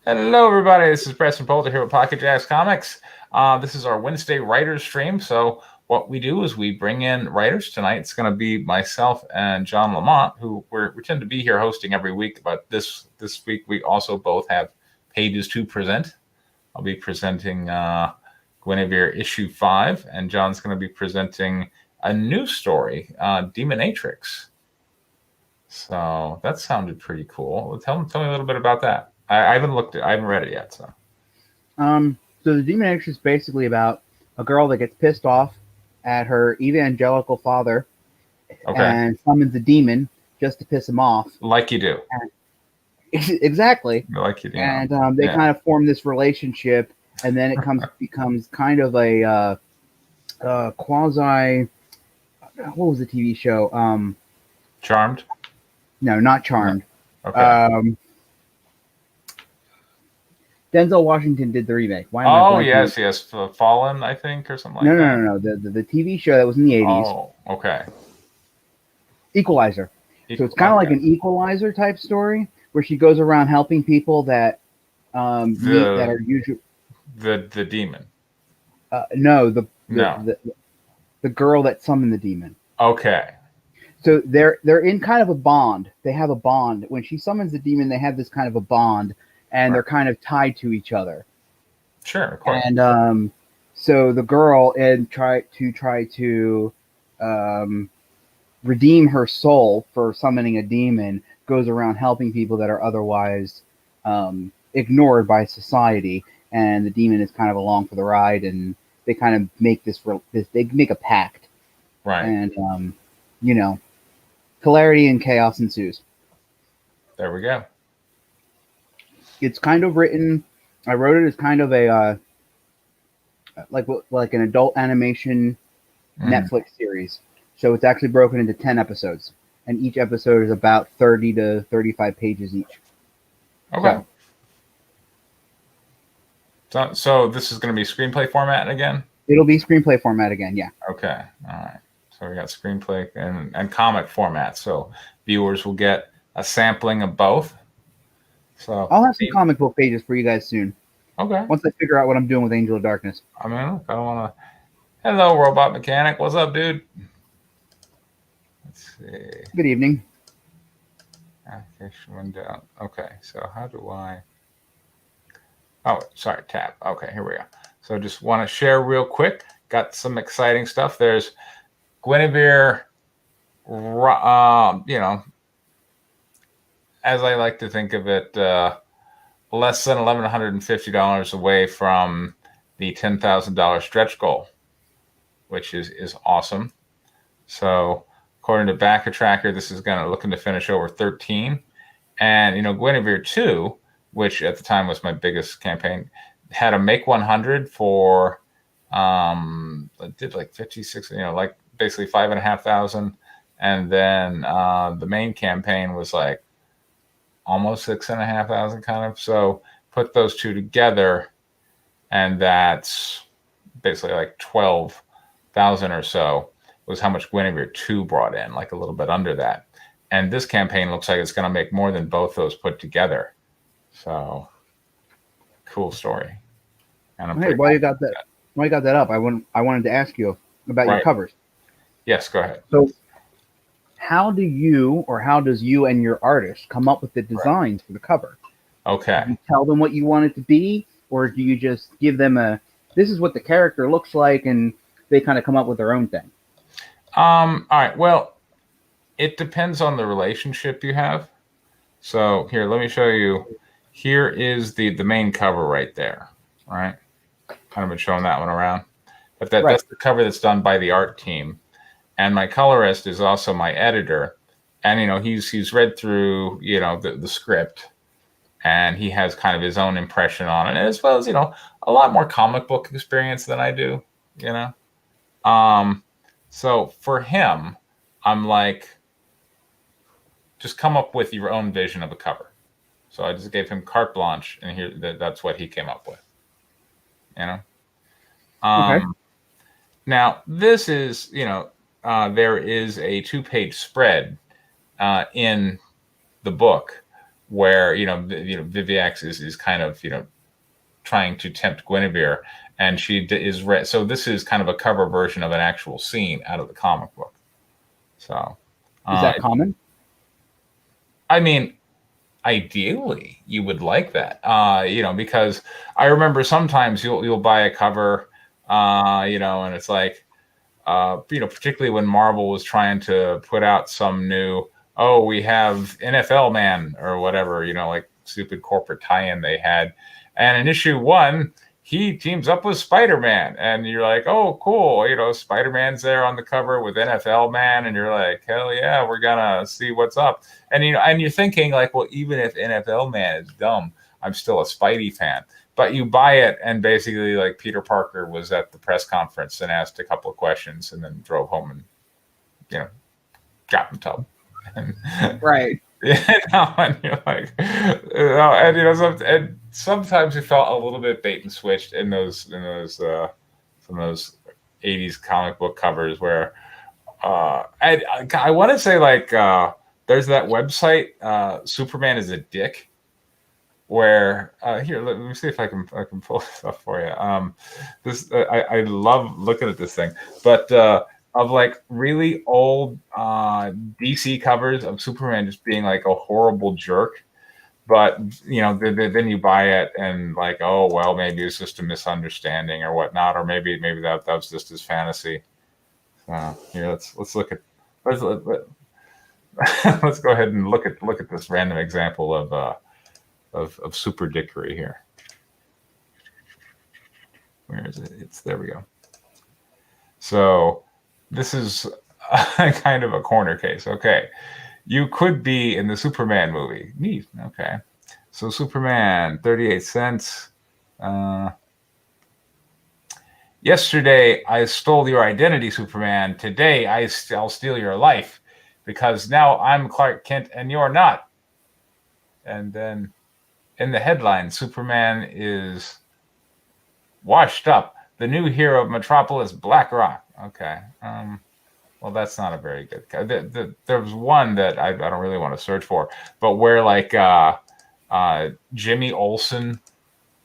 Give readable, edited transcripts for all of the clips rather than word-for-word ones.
Hello, everybody. This is Preston Polter here with Pocket Jacks Comics. This is our Wednesday writers stream. So what we do is we bring in writers. Tonight it's going to be myself and John Lamont, who we tend to be here hosting every week. But this week we also both have pages to present. I'll be presenting Guinevere issue 5, and John's going to be presenting a new story, Demonatrix. So that sounded pretty cool. Tell me a little bit about that. I haven't read it yet. So the Demonatrix is basically about a girl that gets pissed off at her evangelical father and summons a demon just to piss him off. Like you do. Exactly. Like you do. And they kind of form this relationship, and then it becomes kind of a quasi. What was the TV show? Charmed? No, not Charmed. No. Okay. Denzel Washington did the remake. Yes. Fallen, I think, or something like that. No. The TV show that was in the 80s. Oh, okay. Equalizer. So it's kind of like an Equalizer type story where she goes around helping people that that are usually the demon. The girl that summoned the demon. Okay. So they're in kind of a bond. They have a bond. When she summons the demon, they have this kind of a bond, and they're kind of tied to each other. Sure, of course. And so the girl try to redeem her soul for summoning a demon, goes around helping people that are otherwise ignored by society, and the demon is kind of along for the ride, and they kind of make they make a pact, right? And hilarity and chaos ensues. There we go. It's kind of written. I wrote it as kind of a like an adult animation Netflix series. So it's actually broken into 10 episodes, and each episode is about 30 to 35 pages each. Okay. So this is going to be screenplay format again? It'll be screenplay format again, yeah. Okay. All right. So we got screenplay and comic format. So viewers will get a sampling of both. So I'll have some comic book pages for you guys soon. Okay. Once I figure out what I'm doing with Angel of Darkness. I mean, look, I don't want to. Hello, Robot Mechanic. What's up, dude? Let's see. Good evening. Application window. Okay. So how do I? Oh, sorry. Tab. Okay, here we go. So just want to share real quick. Got some exciting stuff. There's Guinevere. As I like to think of it, less than $1,150 away from the $10,000 stretch goal, which is awesome. So according to Backer Tracker, this is looking to finish over 13. And Guinevere 2, which at the time was my biggest campaign, had a make 100 for it did like 56, like basically 5,500, and then the main campaign was like almost 6,500 kind of. So put those two together, and that's basically like 12,000 or so was how much Guinevere 2 brought in, like a little bit under that. And this campaign looks like it's going to make more than both those put together. So cool story. And hey, while you got that up, I wanted to ask you about your covers. Yes, go ahead. So how does you and your artist come up with the designs for the cover? Okay. Do you tell them what you want it to be, or do you just give them this is what the character looks like, and they kind of come up with their own thing? All right. Well, it depends on the relationship you have. So here, let me show you. Here is the main cover right there. Right. Kind of been showing that one around. But that's the cover that's done by the art team. And my colorist is also my editor. And, he's read through, the script. And he has kind of his own impression on it, as well as, a lot more comic book experience than I do, So for him, I'm like, just come up with your own vision of a cover. So I just gave him carte blanche, and that's what he came up with. Okay. Now this is, there is a 2-page spread in the book where Viviax is kind of trying to tempt Guinevere, and she is so this is kind of a cover version of an actual scene out of the comic book. So, Is that common? I mean, ideally you would like that, because I remember sometimes you'll buy a cover, and it's like, particularly when Marvel was trying to put out some new, oh, we have NFL Man or whatever, like stupid corporate tie-in they had. And in issue 1, he teams up with Spider-Man, and you're like, oh, cool. Spider-Man's there on the cover with NFL Man, and you're like, hell yeah, we're gonna see what's up. And and you're thinking like, well, even if NFL Man is dumb, I'm still a Spidey fan. But you buy it, and basically, like, Peter Parker was at the press conference and asked a couple of questions, and then drove home and got in trouble. Right. And you're like, and sometimes it felt a little bit bait and switched in those some of those 80s comic book covers where I want to say, like, there's that website, Superman is a Dick, where here, let me see if I can pull this up for you. I love looking at this thing, but of like really old DC covers of Superman just being like a horrible jerk, but then you buy it and like, oh well, maybe it's just a misunderstanding or whatnot, or maybe that was just his fantasy. Here, let's look at let's let's go ahead and look at this random example of super dickery here. Where is it? There we go. So this is kind of a corner case. Okay. You could be in the Superman movie. Neat. Okay. So Superman, 38 cents. Yesterday, I stole your identity, Superman. Today, I'll steal your life, because now I'm Clark Kent and you're not. And then in the headline, Superman is washed up. The new hero of Metropolis, Black Rock. Okay. Well, that's not a very good. There was one that I don't really want to search for, but where like Jimmy Olsen,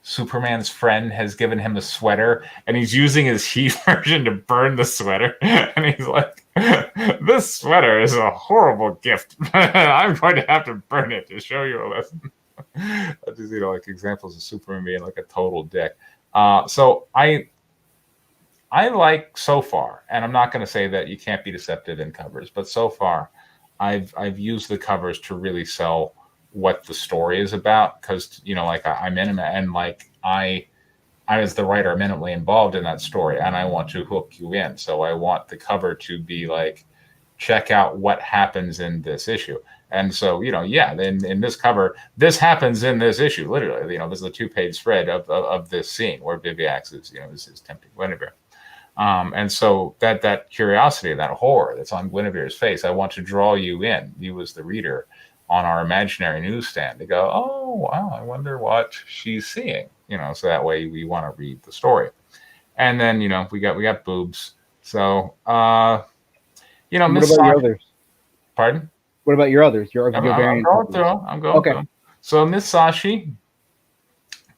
Superman's friend, has given him a sweater, and he's using his heat version to burn the sweater, and he's like, "This sweater is a horrible gift. I'm going to have to burn it to show you a lesson." Just like examples of Superman being like a total dick. So I like, so far, and I'm not going to say that you can't be deceptive in covers, but so far, I've used the covers to really sell what the story is about, because like I'm in, and like I as the writer am intimately involved in that story, and I want to hook you in. So I want the cover to be like, check out what happens in this issue. And so, in this cover, this happens in this issue, literally. This is a 2-page spread of this scene where Viviax is tempting Guinevere. And so that curiosity, that horror that's on Guinevere's face, I want to draw you in, you as the reader, on our imaginary newsstand, to go, oh, wow, I wonder what she's seeing, so that way we want to read the story. And then, we got boobs. So, what about your others? Pardon? What about your others? I'm going through. So Miss Sashi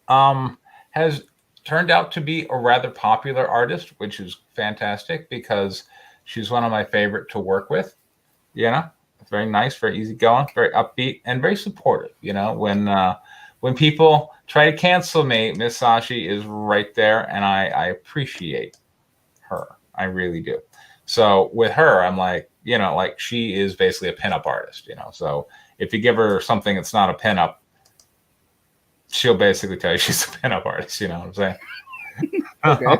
has turned out to be a rather popular artist, which is fantastic, because she's one of my favorite to work with. It's very nice, very easygoing, very upbeat, and very supportive. When people try to cancel me, Miss Sashi is right there, and I appreciate her. I really do. So with her, I'm like, like, she is basically a pinup artist, So if you give her something that's not a pinup, she'll basically tell you she's a pinup artist. You know what I'm saying? Okay.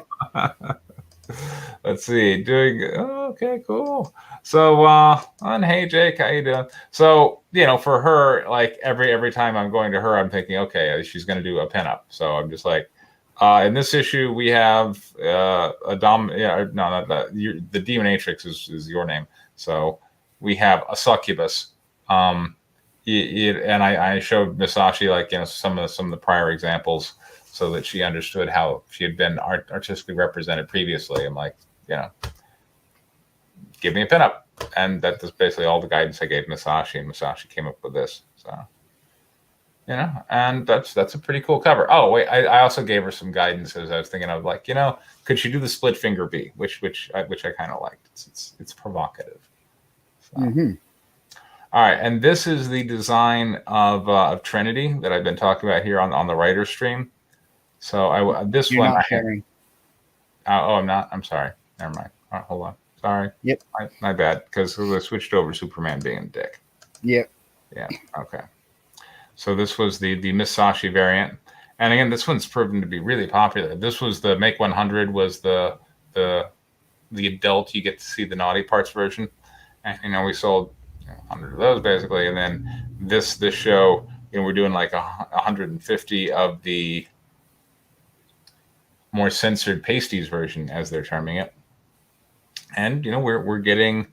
Let's see. Okay, cool. So hey Jake, how you doing? So for her, like every time I'm going to her, I'm thinking, okay, she's going to do a pinup. So I'm just like, in this issue we have the Demonatrix is your name. So we have a succubus. And I showed Misashi, like, some of the prior examples, so that she understood how she had been artistically represented previously. I'm like, give me a pinup. And that was basically all the guidance I gave Misashi, and Misashi came up with this. So You know, and that's a pretty cool cover. Oh wait, I also gave her some guidance as I was thinking of, like, could she do the split finger B, which I kind of liked. It's provocative. So. Mm-hmm. All right, and this is the design of Trinity that I've been talking about here on the writer stream. So this You're one not sharing. oh, I'm not. I'm sorry. Never mind. All right, hold on. Sorry. Yep. My bad. Because I switched over to Superman being a dick. Yep. Yeah. Okay. So this was the Miss Sashi variant, and again, this one's proven to be really popular. This was the Make 100 was the adult, you get to see the naughty parts version, and we sold 100 of those basically, and then this show, we're doing like 150 of the more censored pasties version, as they're terming it, and we're getting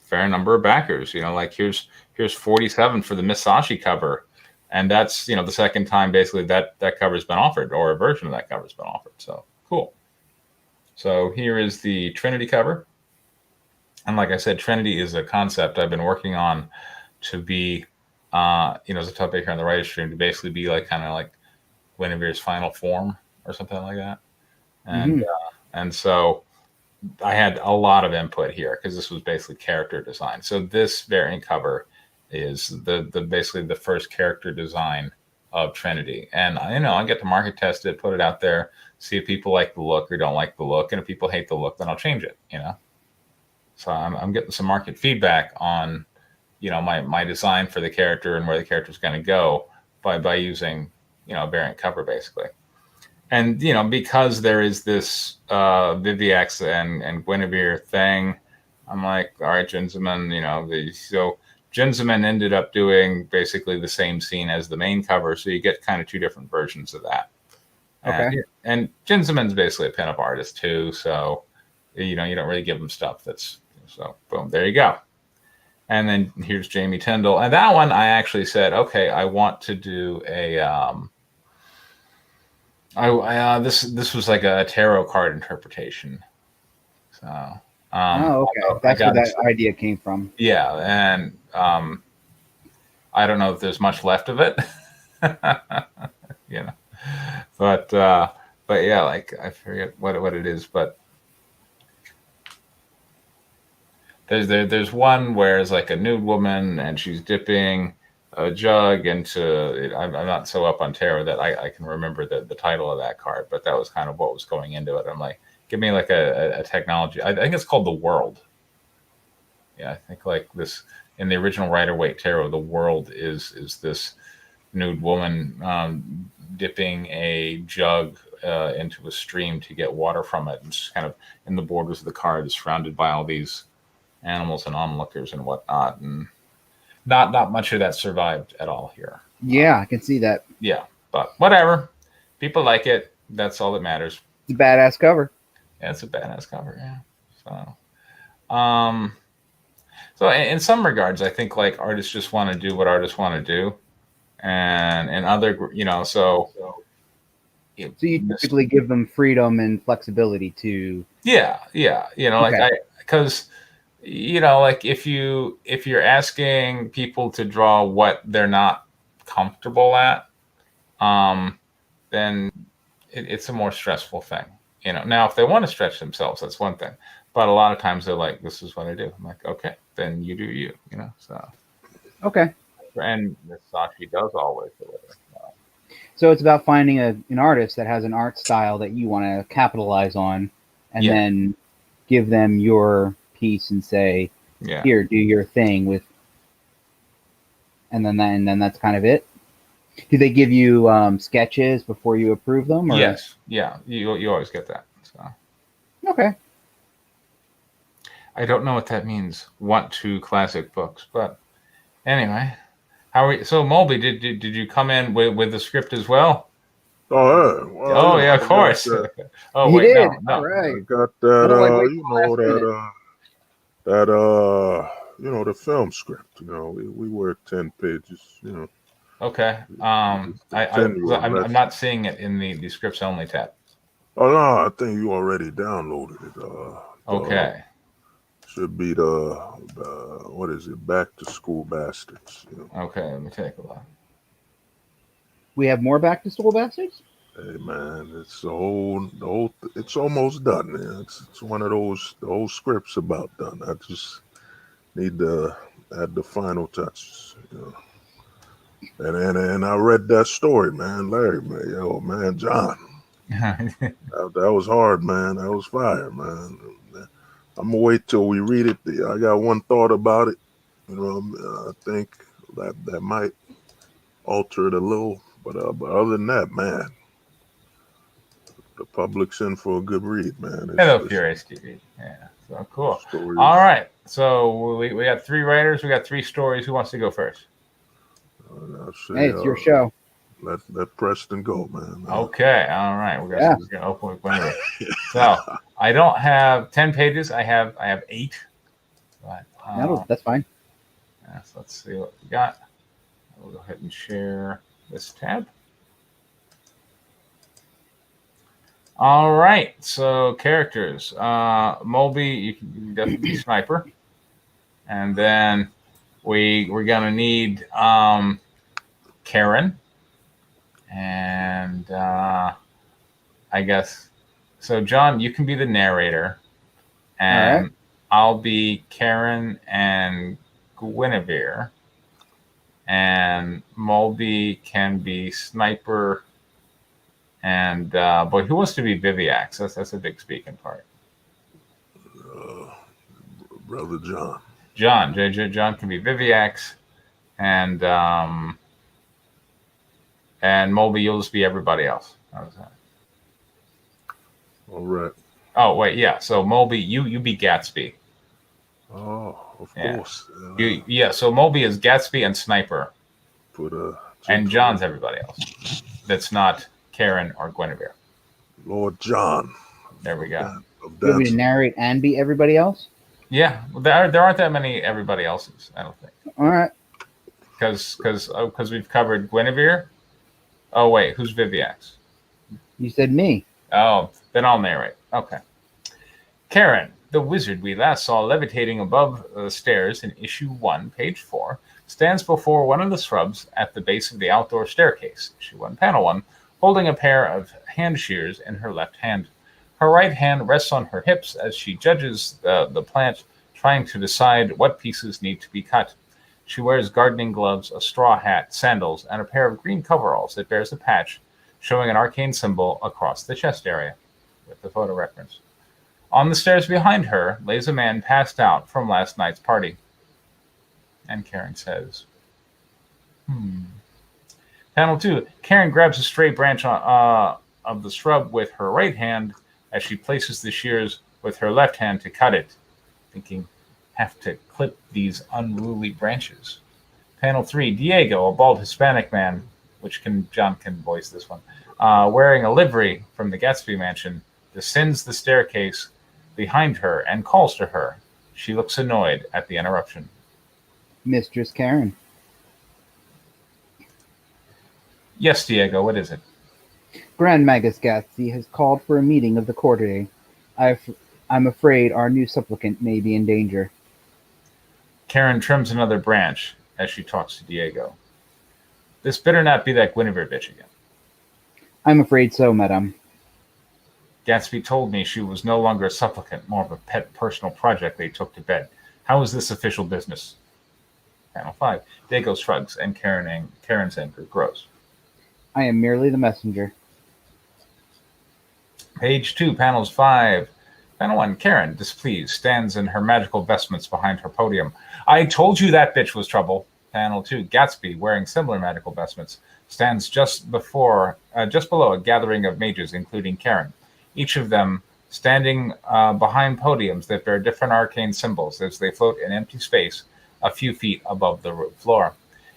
fair number of backers. Like here's 47 for the Miss Sashi cover, and that's the second time basically that cover's been offered, or a version of that cover's been offered. So cool. So here is the Trinity cover, and like I said, Trinity is a concept I've been working on to be as a topic here on the writer stream, to basically be like kind of like Guinevere's final form or something like that. And and so I had a lot of input here because this was basically character design. So this variant cover is the basically the first character design of Trinity, and I get to market test it, put it out there, see if people like the look or don't like the look, and if people hate the look, then I'll change it. So I'm getting some market feedback on my design for the character and where the character is going to go by using a variant cover basically. And because there is this Viviax and Guinevere thing, I'm like, all right, Jinzaman, so Jinzaman ended up doing basically the same scene as the main cover, so you get kind of two different versions of that. Okay. And Jinzaman's basically a pinup artist too, so you don't really give him stuff that's so boom, there you go. And then here's Jamie Tyndall, and that one I actually said, okay, I want to do a this was like a tarot card interpretation. So Oh, okay. That's where that idea came from. Yeah, and I don't know if there's much left of it. But yeah, like I forget what it is, but there's one where it's like a nude woman and she's dipping a jug into it. I'm not so up on tarot that I can remember the title of that card, but that was kind of what was going into it. I'm like, give me like a technology. I think it's called the World. Yeah, I think like this in the original Rider-Waite tarot, the World is this nude woman dipping a jug into a stream to get water from it, and just kind of in the borders of the card is surrounded by all these animals and onlookers and whatnot, and not much of that survived at all here. Yeah, I can see that. Yeah, but whatever. People like it. That's all that matters. It's a badass cover. Yeah, it's a badass cover. Yeah. So in some regards, I think like artists just want to do what artists want to do, and in other, so you typically give them freedom and flexibility to. Yeah, because like if you're asking people to draw what they're not comfortable at, then it's a more stressful thing. Now if they want to stretch themselves, that's one thing, but a lot of times they're like, this is what I do. I'm like, okay, then you do you. So okay. And Miss Sashi does always do it. So it's about finding an artist that has an art style that you want to capitalize on, and then give them your piece and say, here, do your thing with, and then that's kind of it. Do they give you sketches before you approve them? Or? Yes. Yeah. You always get that. So. Okay. I don't know what that means. Want to classic books, but anyway. How are you? So Mulby, did you come in with the script as well? Oh yeah. Well, yeah, of course. Oh wait, did. No. All right. I got that. The film script. We were 10 pages. Okay. I'm not seeing it in the scripts only tab. Oh no, I think you already downloaded it. Okay. Should be the what is it? Back to School Bastards. Okay, let me take a look. We have more Back to School Bastards? Hey man, it's it's almost done. Man. It's one of those the whole script's about done. I just need to add the final touches. You know. And I read that story, man, Larry, man, yo, man, John. That was hard, man. That was fire, man. I'm gonna wait till we read it. I got one thought about it. You know, I think that might alter it a little, but other than that, man, the public's in for a good read, man. Hello, Furious TV. Yeah, so cool. Stories. All right, so we got 3 writers. We got 3 stories. Who wants to go first? Hey, it's your show. Let Preston go, man. Okay, all right. We're gonna open with Gwendoline. So I don't have 10 pages. I have 8. But, that's fine. Yeah, so let's see what we got. We'll go ahead and share this tab. All right. So characters. Mulby, you can definitely be Sniper, and then we're gonna need Karen. And I guess so. John, you can be the narrator, and I'll be Karen and Guinevere, and Mulby can be Sniper. And boy, who wants to be Viviax? That's a big speaking part. Brother John. John can be Viviax, and Mulby, you'll just be everybody else. How's that? All right. Oh wait, yeah. So Mulby, you be Gatsby. Oh, of course. So Mulby is Gatsby and Sniper. And John's everybody else. That's not Karen or Guinevere. Lord John. There we go. You'll be to narrate and be everybody else? Yeah, there aren't that many everybody else's, I don't think. All right. Because we've covered Guinevere. Oh wait, who's Viviax? You said me. Oh, then I'll narrate. Okay. Karen, the wizard we last saw levitating above the stairs in issue 1, page 4, stands before one of the shrubs at the base of the outdoor staircase, issue 1, panel 1, holding a pair of hand shears in her left hand. Her right hand rests on her hips as she judges the plant, trying to decide what pieces need to be cut. She wears gardening gloves, a straw hat, sandals, and a pair of green coveralls that bears a patch showing an arcane symbol across the chest area, with the photo reference. On the stairs behind her lays a man passed out from last night's party. And Karen says, Panel 2. Karen grabs a stray branch of the shrub with her right hand as she places the shears with her left hand to cut it, thinking, have to clip these unruly branches. Panel 3, Diego, a bald Hispanic man, John can voice this one, wearing a livery from the Gatsby mansion, descends the staircase behind her and calls to her. She looks annoyed at the interruption. Mistress Karen. Yes, Diego, what is it? Grand Magus Gatsby has called for a meeting of the court today. I'm afraid our new supplicant may be in danger. Karen trims another branch as she talks to Diego. This better not be that Guinevere bitch again. I'm afraid so, madame. Gatsby told me she was no longer a supplicant, more of a pet personal project they took to bed. How is this official business? Panel 5. Diego shrugs and Karen's anger grows. I am merely the messenger. Page 2, panels 5. Panel 1, Karen, displeased, stands in her magical vestments behind her podium. I told you that bitch was trouble. Panel 2, Gatsby, wearing similar magical vestments, stands just below a gathering of mages, including Karen. Each of them standing behind podiums that bear different arcane symbols as they float in empty space a few feet above the floor.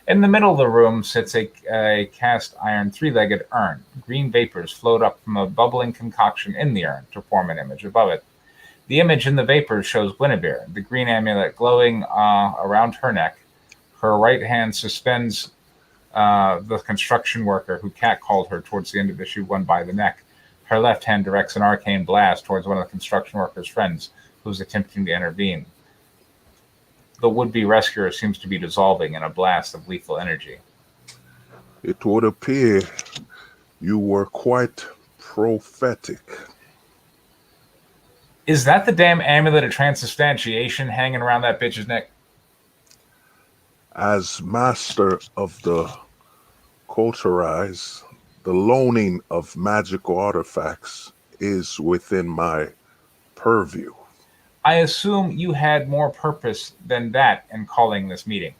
In the middle of the room sits a cast iron 3-legged urn. Green vapors float up from a bubbling concoction in the urn to form an image above it. The image in the vapors shows Guinevere, the green amulet glowing around her neck. Her right hand suspends the construction worker who catcalled her towards the end of issue 1 by the neck. Her left hand directs an arcane blast towards one of the construction worker's friends who's attempting to intervene. The would-be rescuer seems to be dissolving in a blast of lethal energy. It would appear you were quite prophetic. Is that the damn amulet of transubstantiation hanging around that bitch's neck? As master of the Koterize, the loaning of magical artifacts is within my purview. I assume you had more purpose than that in calling this meeting.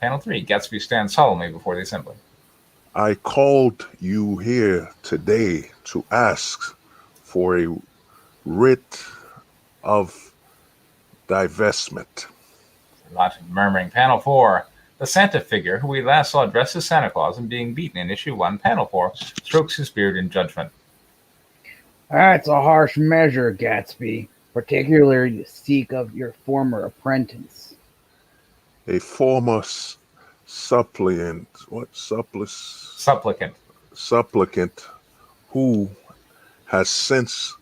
Panel 3, Gatsby stands solemnly before the assembly. I called you here today to ask for a writ of divestment. Logic murmuring. Panel 4, the Santa figure, who we last saw dressed as Santa Claus and being beaten in issue 1. Panel 4 strokes his beard in judgment. That's a harsh measure, Gatsby, particularly to seek of your former apprentice. A former supplicant who has since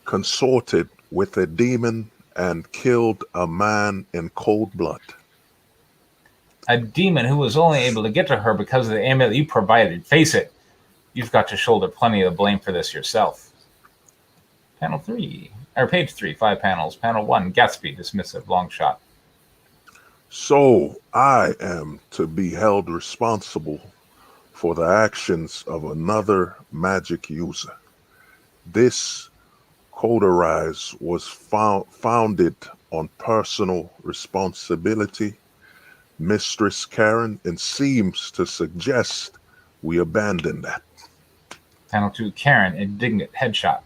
consorted with a demon and killed a man in cold blood. A demon who was only able to get to her because of the amulet you provided. Face it, you've got to shoulder plenty of the blame for this yourself. Panel 3, or page 3, 5 panels. Panel 1, Gatsby, dismissive, long shot. So I am to be held responsible for the actions of another magic user. This Koterize was founded on personal responsibility, Mistress Karen, and seems to suggest we abandon that. Panel 2, Karen, indignant, headshot.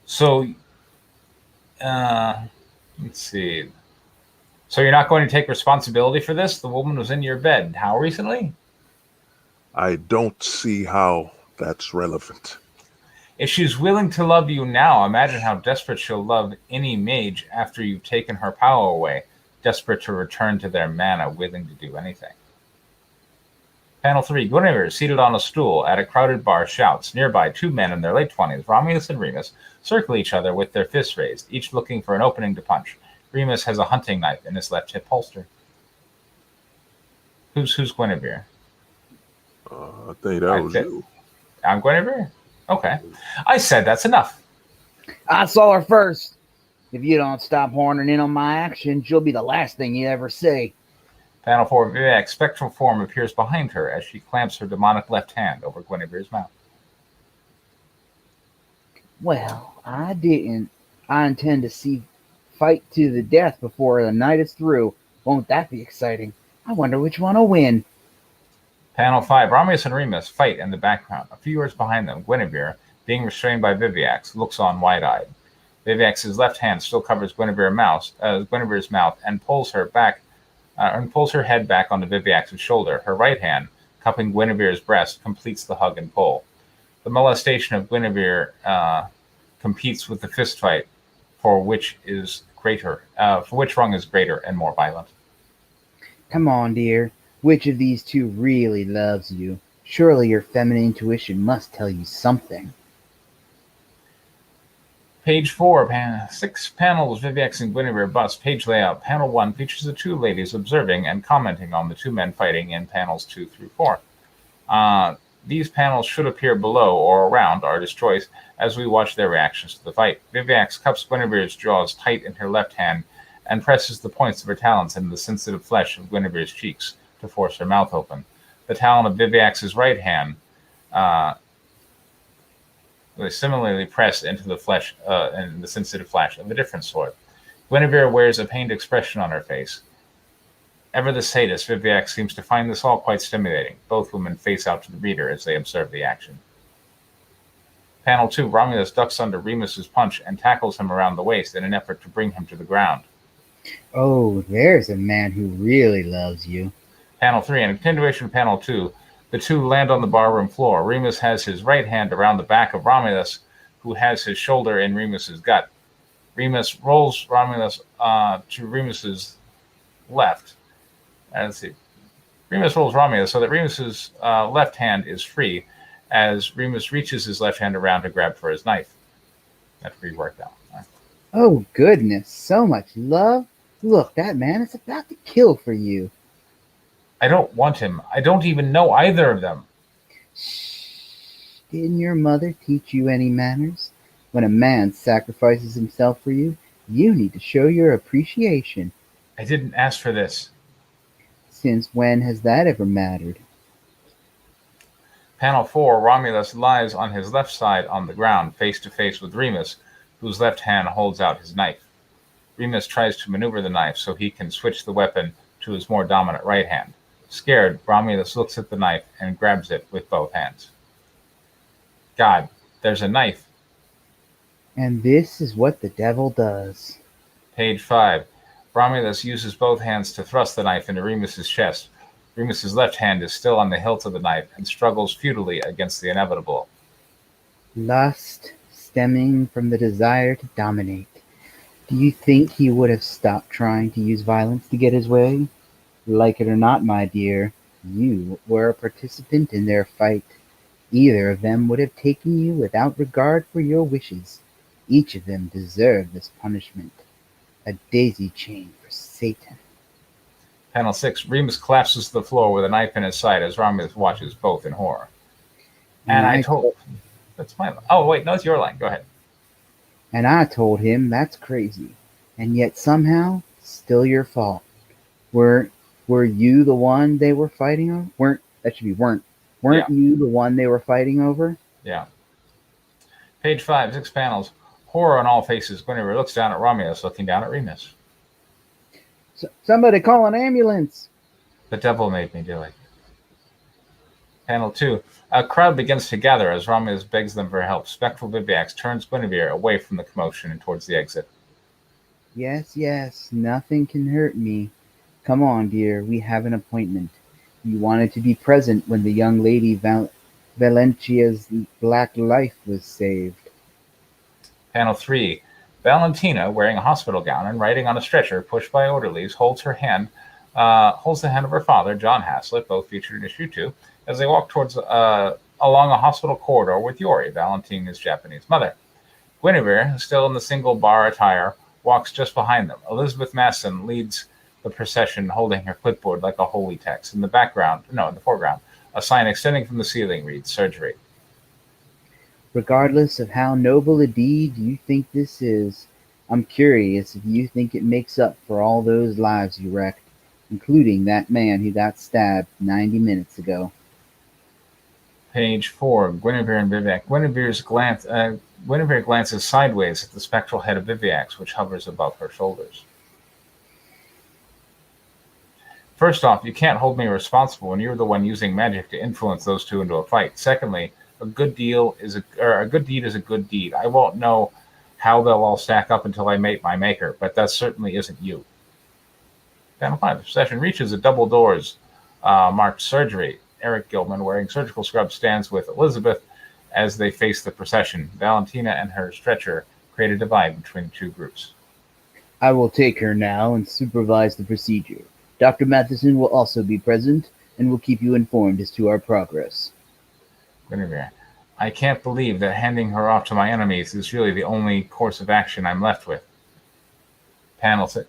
So, let's see. So you're not going to take responsibility for this? The woman was in your bed. How recently? I don't see how that's relevant. If she's willing to love you now, imagine how desperate she'll love any mage after you've taken her power away, desperate to return to their mana, willing to do anything. Panel 3, Guinevere, seated on a stool at a crowded bar, shouts. Nearby, 2 men in their late 20s, Romulus and Remus, circle each other with their fists raised, each looking for an opening to punch. Remus has a hunting knife in his left hip holster. Who's Guinevere? I think that was you. I'm Guinevere? Okay. I said that's enough. I saw her first. If you don't stop horning in on my actions, you'll be the last thing you ever see. Panel 4, Vivek's spectral form appears behind her as she clamps her demonic left hand over Guinevere's mouth. Well, I didn't. I intend to fight to the death before the night is through. Won't that be exciting? I wonder which one will win. Panel 5, Romulus and Remus fight in the background. A few yards behind them, Guinevere, being restrained by Viviax, looks on wide-eyed. Viviax's left hand still covers Guinevere's mouth and pulls her head back onto Viviax's shoulder. Her right hand, cupping Guinevere's breast, completes the hug and pull. The molestation of Guinevere competes with the fistfight for which wrong is greater and more violent. Come on, dear. Which of these two really loves you? Surely your feminine intuition must tell you something. Page 4, 6 panels, Viviax and Guinevere bust. Page layout. Panel 1 features the 2 ladies observing and commenting on the 2 men fighting in panels 2 through 4. These panels should appear below or around artist's choice as we watch their reactions to the fight. Viviax cups Guinevere's jaws tight in her left hand and presses the points of her talons into the sensitive flesh of Guinevere's cheeks to force her mouth open. The talon of Viviax's right hand similarly pressed into the flesh and the sensitive flesh of a different sort. Guinevere wears a pained expression on her face. Ever the sadist, Viviax seems to find this all quite stimulating. Both women face out to the reader as they observe the action. Panel 2, Romulus ducks under Remus's punch and tackles him around the waist in an effort to bring him to the ground. Oh, there's a man who really loves you. Panel 3, in continuation of Panel 2, the 2 land on the barroom floor. Remus has his right hand around the back of Romulus, who has his shoulder in Remus's gut. Remus rolls Romulus to Remus's left. Let's see. Remus rolls Romulus so that Remus's left hand is free as Remus reaches his left hand around to grab for his knife. That's reworked out. Oh, goodness. So much love. Look, that man is about to kill for you. I don't want him. I don't even know either of them. Shh. Didn't your mother teach you any manners? When a man sacrifices himself for you, you need to show your appreciation. I didn't ask for this. Since when has that ever mattered? Panel 4, Romulus lies on his left side on the ground, face to face with Remus, whose left hand holds out his knife. Remus tries to maneuver the knife so he can switch the weapon to his more dominant right hand. Scared, Romulus looks at the knife and grabs it with both hands. God, there's a knife. And this is what the devil does. Page 5. Romulus uses both hands to thrust the knife into Remus's chest. Remus's left hand is still on the hilt of the knife and struggles futilely against the inevitable. Lust stemming from the desire to dominate. Do you think he would have stopped trying to use violence to get his way? Like it or not, my dear, you were a participant in their fight. Either of them would have taken you without regard for your wishes. Each of them deserved this punishment. A daisy chain for Satan. Panel 6. Remus collapses to the floor with a knife in his side as Romulus watches both in horror. And I told... That's my line. Oh, wait, no, it's your line. Go ahead. And I told him that's crazy. And yet somehow, still your fault. Were you the one they were fighting over? Weren't Yeah. you the one they were fighting over? Yeah. Page 5, 6 panels. Horror on all faces. Guinevere looks down at Romulus, looking down at Remus. Somebody call an ambulance. The devil made me do it. Panel 2. A crowd begins to gather as Romulus begs them for help. Spectral Viviax turns Guinevere away from the commotion and towards the exit. Yes, nothing can hurt me. Come on, dear, we have an appointment. You wanted to be present when the young lady Valentia's black life was saved. Panel 3. Valentina, wearing a hospital gown and riding on a stretcher pushed by orderlies, holds the hand of her father, John Haslett, both featured in issue 2, as they walk towards along a hospital corridor with Yori, Valentina's Japanese mother. Guinevere, still in the single bar attire, walks just behind them. Elizabeth Masson leads the procession, holding her clipboard like a holy text. In the foreground, a sign extending from the ceiling reads "Surgery." Regardless of how noble a deed you think this is, I'm curious if you think it makes up for all those lives you wrecked, including that man who got stabbed 90 minutes ago. Page 4. Guinevere and Viviax. Guinevere glances sideways at the spectral head of Viviax, which hovers above her shoulders. First off, you can't hold me responsible when you're the one using magic to influence those two into a fight. Secondly, a good deed is a good deed. I won't know how they'll all stack up until I meet my maker, but that certainly isn't you. Panel 5. The procession reaches the double doors marked surgery. Eric Gilman, wearing surgical scrubs, stands with Elizabeth as they face the procession. Valentina and her stretcher create a divide between the two groups. I will take her now and supervise the procedure. Dr. Matheson will also be present and will keep you informed as to our progress. Guinevere. I can't believe that handing her off to my enemies is really the only course of action I'm left with. Panel 6.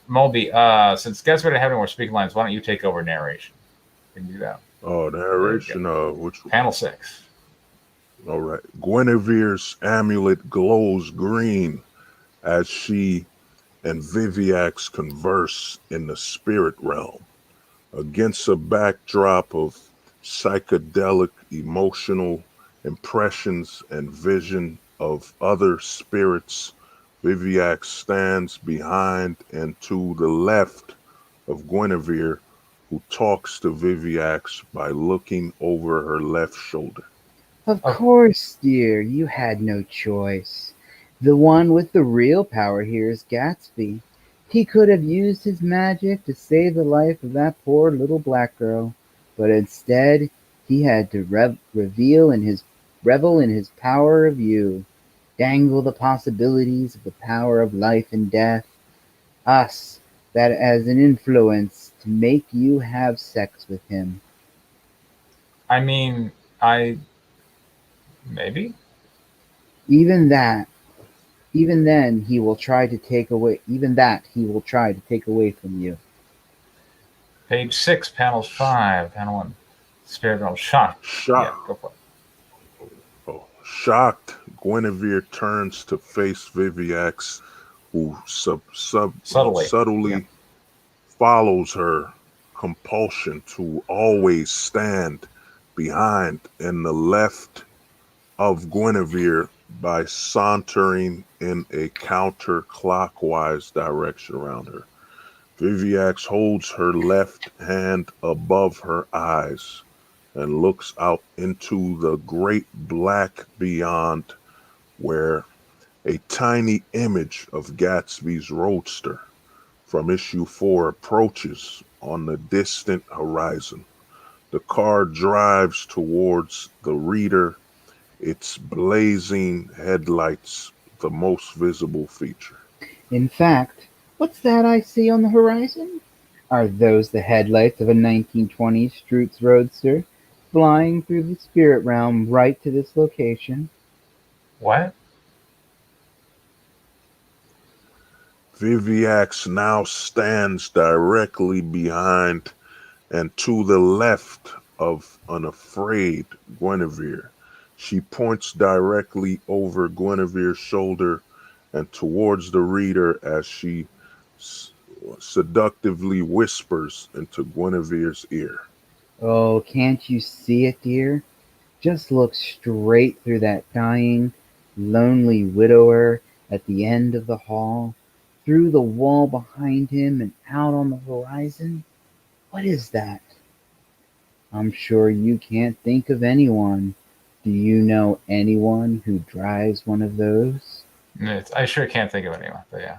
Mulby, since Gaspard didn't have any more speaking lines, why don't you take over narration? You can do that. Oh, narration. Which Panel 6. All right. Guinevere's amulet glows green as she and Viviax converse in the spirit realm against a backdrop of psychedelic emotional impressions and vision of other spirits. Viviax stands behind and to the left of Guinevere, who talks to Viviax by looking over her left shoulder. Of course, dear, you had no choice. The one with the real power here is Gatsby. He could have used his magic to save the life of that poor little black girl, but instead he had to revel in his power of you, dangle the possibilities of the power of life and death, us, that as an influence to make you have sex with him. I mean, maybe? Even then he will try to take away from you. Page 6, panels 5, panel 1. Spirit girl shocked. Yeah, Shocked. go for it. Shocked, Guinevere turns to face Viviax, who Subtly. subtly Yeah. follows her compulsion to always stand behind and the left of Guinevere by sauntering in a counterclockwise direction around her. Viviax holds her left hand above her eyes and looks out into the great black beyond, where a tiny image of Gatsby's roadster from issue 4 approaches on the distant horizon. The car drives towards the reader, its blazing headlights the most visible feature. In fact, what's that I see on the horizon? Are those the headlights of a 1920s Strutz Roadster flying through the spirit realm right to this location? What? Viviax now stands directly behind and to the left of unafraid Guinevere. She points directly over Guinevere's shoulder and towards the reader as she seductively whispers into Guinevere's ear. Oh, can't you see it, dear? Just look straight through that dying, lonely widower at the end of the hall, through the wall behind him and out on the horizon. What is that? I'm sure you can't think of anyone. Do you know anyone who drives one of those? I sure can't think of anyone, but yeah.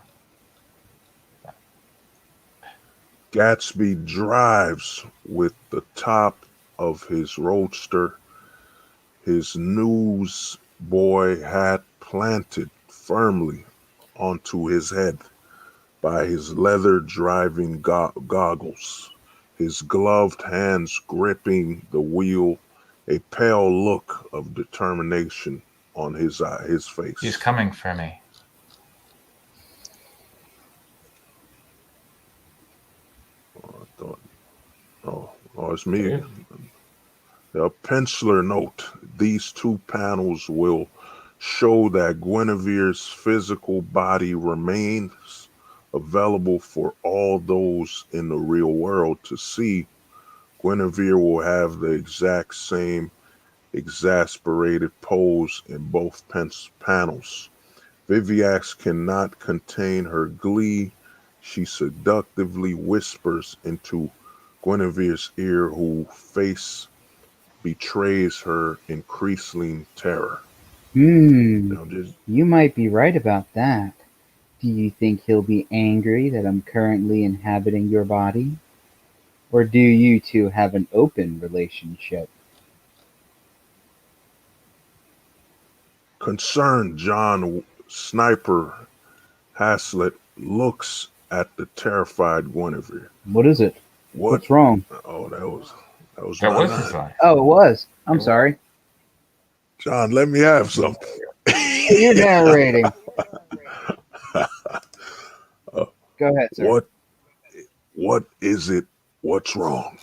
Gatsby drives with the top of his roadster, his newsboy hat planted firmly onto his head by his leather driving goggles, his gloved hands gripping the wheel, a pale look of determination on his face. He's coming for me. It's me again. A penciler note. These two panels will show that Guinevere's physical body remains available for all those in the real world to see. Guinevere will have the exact same exasperated pose in both panels. Viviax cannot contain her glee. She seductively whispers into Guinevere's ear, whose face betrays her increasing terror. Now, You might be right about that. Do you think he'll be angry that I'm currently inhabiting your body? Or do you two have an open relationship? concerned John Sniper Haslett looks at the terrified Guinevere. What is it? What? What's wrong? Oh, that was That my was his line. line. Oh, it was. I'm sorry. John, let me have something. You're narrating. Go ahead, sir. What is it? What's wrong?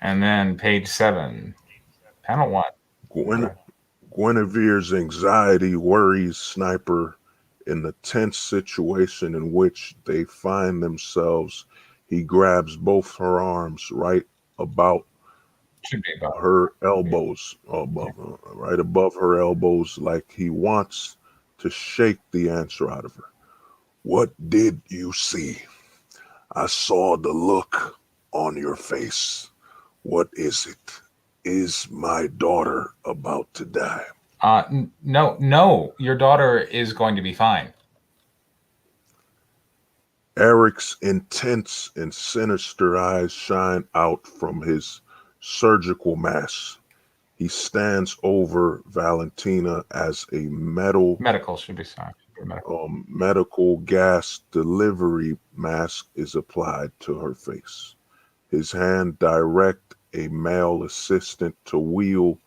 And then page 7, panel 1. Guinevere's anxiety worries Sniper in the tense situation in which they find themselves. He grabs both her arms right about Should be about her elbows, right above her elbows, like he wants to shake the answer out of her. What did you see? I saw the look on your face. What is it? Is my daughter about to die? No, your daughter is going to be fine. Eric's intense and sinister eyes shine out from his surgical mask. He stands over Valentina as a Medical should be fine. medical gas delivery mask is applied to her face. His hand directs a male assistant to wheel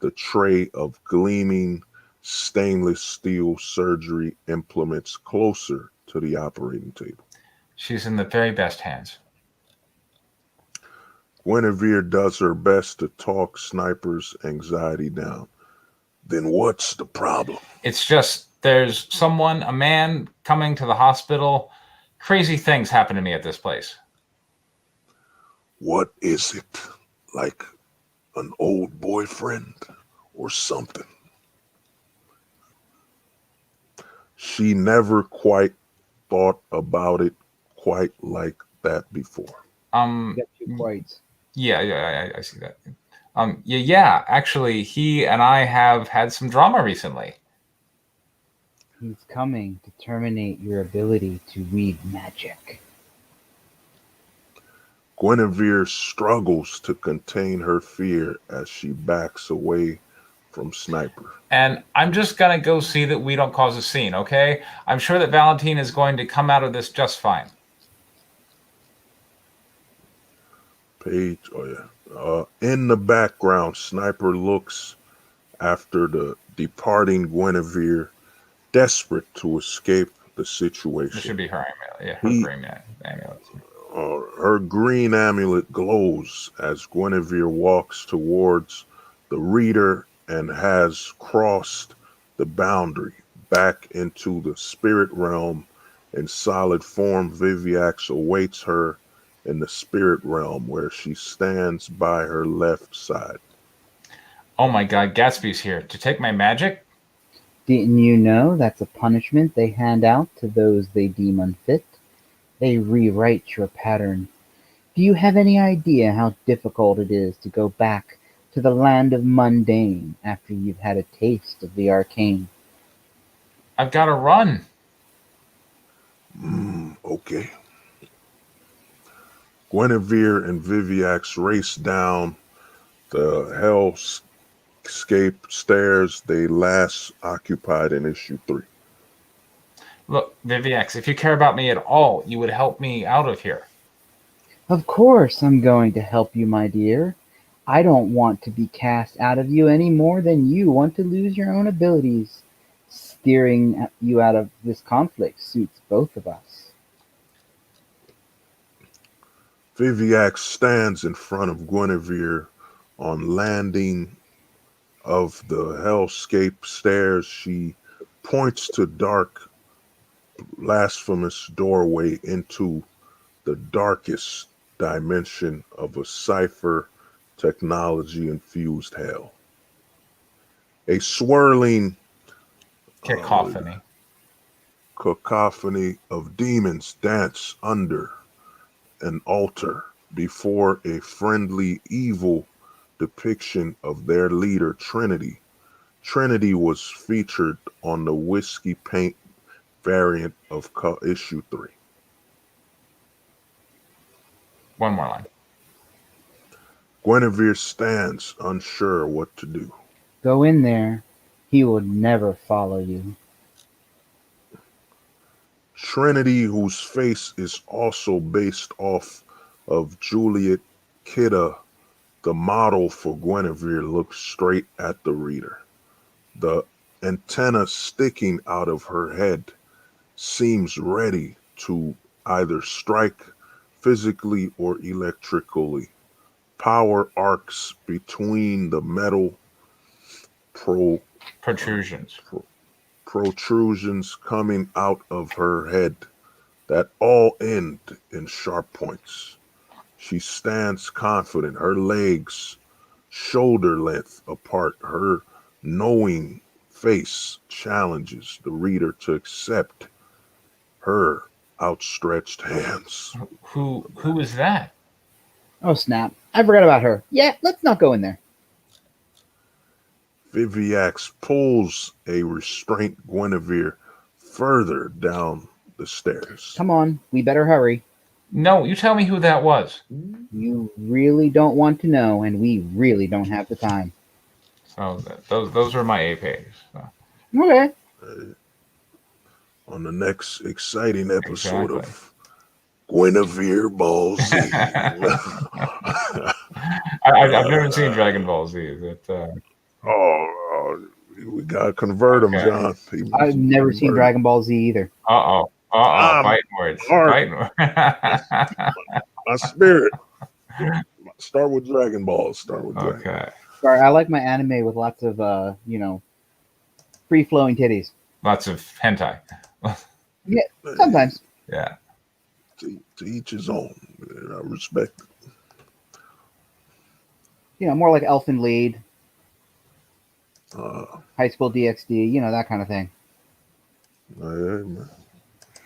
the tray of gleaming stainless steel surgery implements closer to the operating table. She's in the very best hands. Guinevere does her best to talk Sniper's anxiety down. Then what's the problem? It's just there's a man coming to the hospital. Crazy things happen to me at this place. What is it? Like an old boyfriend or something? She never quite thought about it quite like that before. You got 2 points. Yeah, I see that. Yeah. Actually, he and I have had some drama recently. He's coming to terminate your ability to read magic. Guinevere struggles to contain her fear as she backs away from Sniper. And I'm just going to go see that we don't cause a scene, okay? I'm sure that Valentine is going to come out of this just fine. Page, oh yeah. In the background, Sniper looks after the departing Guinevere, desperate to escape the situation. This should be her amulet. Yeah, her green amulet. Her green amulet glows as Guinevere walks towards the reader and has crossed the boundary back into the spirit realm. In solid form, Viviax awaits her in the spirit realm where she stands by her left side. Oh my god, Gatsby's here. To take my magic? Didn't you know that's a punishment they hand out to those they deem unfit? They rewrite your pattern. Do you have any idea how difficult it is to go back to the land of mundane after you've had a taste of the arcane? I've got to run. Okay. Guinevere and Viviax race down the hellscape stairs they last occupied in issue 3. Look, Viviax, if you care about me at all, you would help me out of here. Of course I'm going to help you, my dear. I don't want to be cast out of you any more than you want to lose your own abilities. Steering you out of this conflict suits both of us. Viviax stands in front of Guinevere on landing of the hellscape stairs. She points to dark, blasphemous doorway into the darkest dimension of a cipher technology-infused hell. A swirling Cacophony. Cacophony of demons dance under an altar before a friendly evil depiction of their leader, Trinity. Trinity was featured on the whiskey paint variant of issue 3. One more line. Guinevere stands unsure what to do. Go in there. He will never follow you. Trinity, whose face is also based off of Juliet Kidda, the model for Guinevere, looks straight at the reader. The antenna sticking out of her head seems ready to either strike physically or electrically. Power arcs between the metal protrusions coming out of her head that all end in sharp points. She stands confident, her legs shoulder length apart. Her knowing face challenges the reader to accept her outstretched hands. Who is that? Oh, snap. I forgot about her. Yeah, let's not go in there. Viviax pulls a restraint Guinevere further down the stairs. Come on, we better hurry. No, you tell me who that was. You really don't want to know, and we really don't have the time. So those are my A pages. So. Okay. On the next exciting episode of Guinevere Ball Z. I've never seen Dragon Ball Z. We gotta convert him, John. I've never seen Dragon Ball Z either. Fighting words. Fighting words. My spirit. Start with Dragon Ball. Start with Dragon. Okay. Sorry, I like my anime with lots of free flowing titties. Lots of hentai. Yeah, sometimes. Yeah. To each his own. I respect it. More like Elfen Lied, Uh, High School DxD, that kind of thing. hey, man.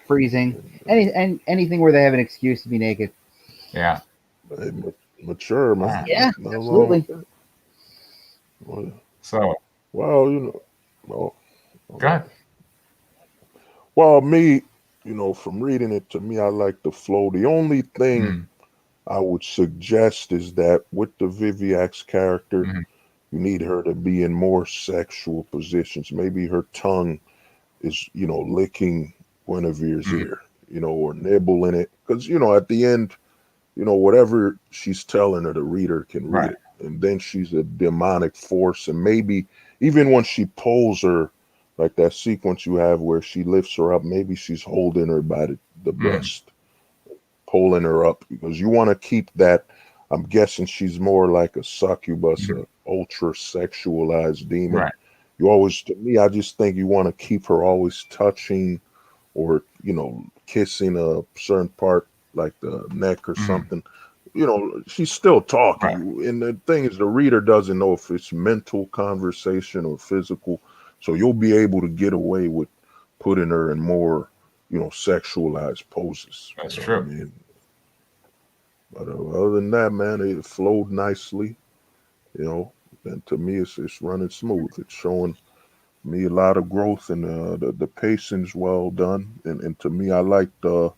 Freezing, anything where they have an excuse to be naked. Yeah. Hey, mature, man. Yeah, Nothing wrong absolutely. with that. Well, So, well, well, go ahead. well, me, from reading it, to me, I like the flow. The only thing I would suggest is that with the Viviax character, you need her to be in more sexual positions. Maybe her tongue is, licking Guinevere's ear, or nibbling it. Because, at the end, whatever she's telling her, the reader can read it. And then she's a demonic force. And maybe even when she pulls her, like that sequence you have where she lifts her up, maybe she's holding her by the breast, pulling her up, because you want to keep that. I'm guessing she's more like a succubus, a ultra sexualized demon. Right. You always, to me, I just think you want to keep her always touching or, kissing a certain part like the neck or something. She's still talking. And the thing is, the reader doesn't know if it's mental conversation or physical. So you'll be able to get away with putting her in more, sexualized poses. That's true. I mean? But other than that, man, it flowed nicely, and to me, it's running smooth. It's showing me a lot of growth, and the pacing's well done. And to me, I like the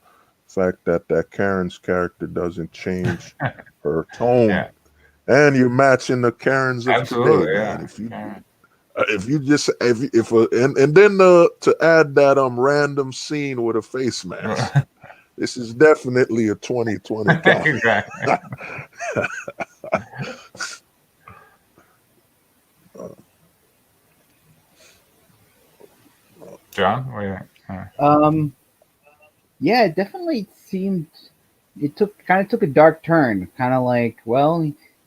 fact that Karen's character doesn't change her tone. Yeah. And you're matching the Karens of Absolutely, today, yeah. man. If you just and then to add that Mm-hmm. random scene with a face mask, this is definitely a 2020 comic. Exactly. John, what do you think? Yeah, it definitely seemed it kind of took a dark turn. Kind of like, well,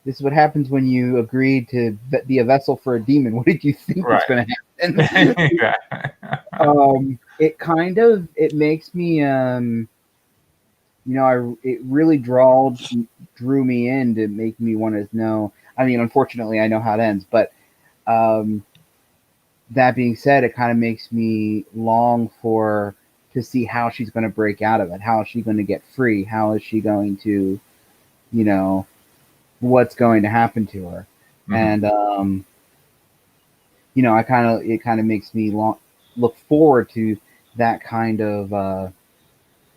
this is what happens when you agreed to be a vessel for a demon. What did you think was going to happen? It makes me it really drew me in to make me want to know. I mean, unfortunately, I know how it ends, but that being said, it kind of makes me long to see how she's going to break out of it. How is she going to get free? How is she going to, what's going to happen to her? And it kind of makes me look forward to that kind of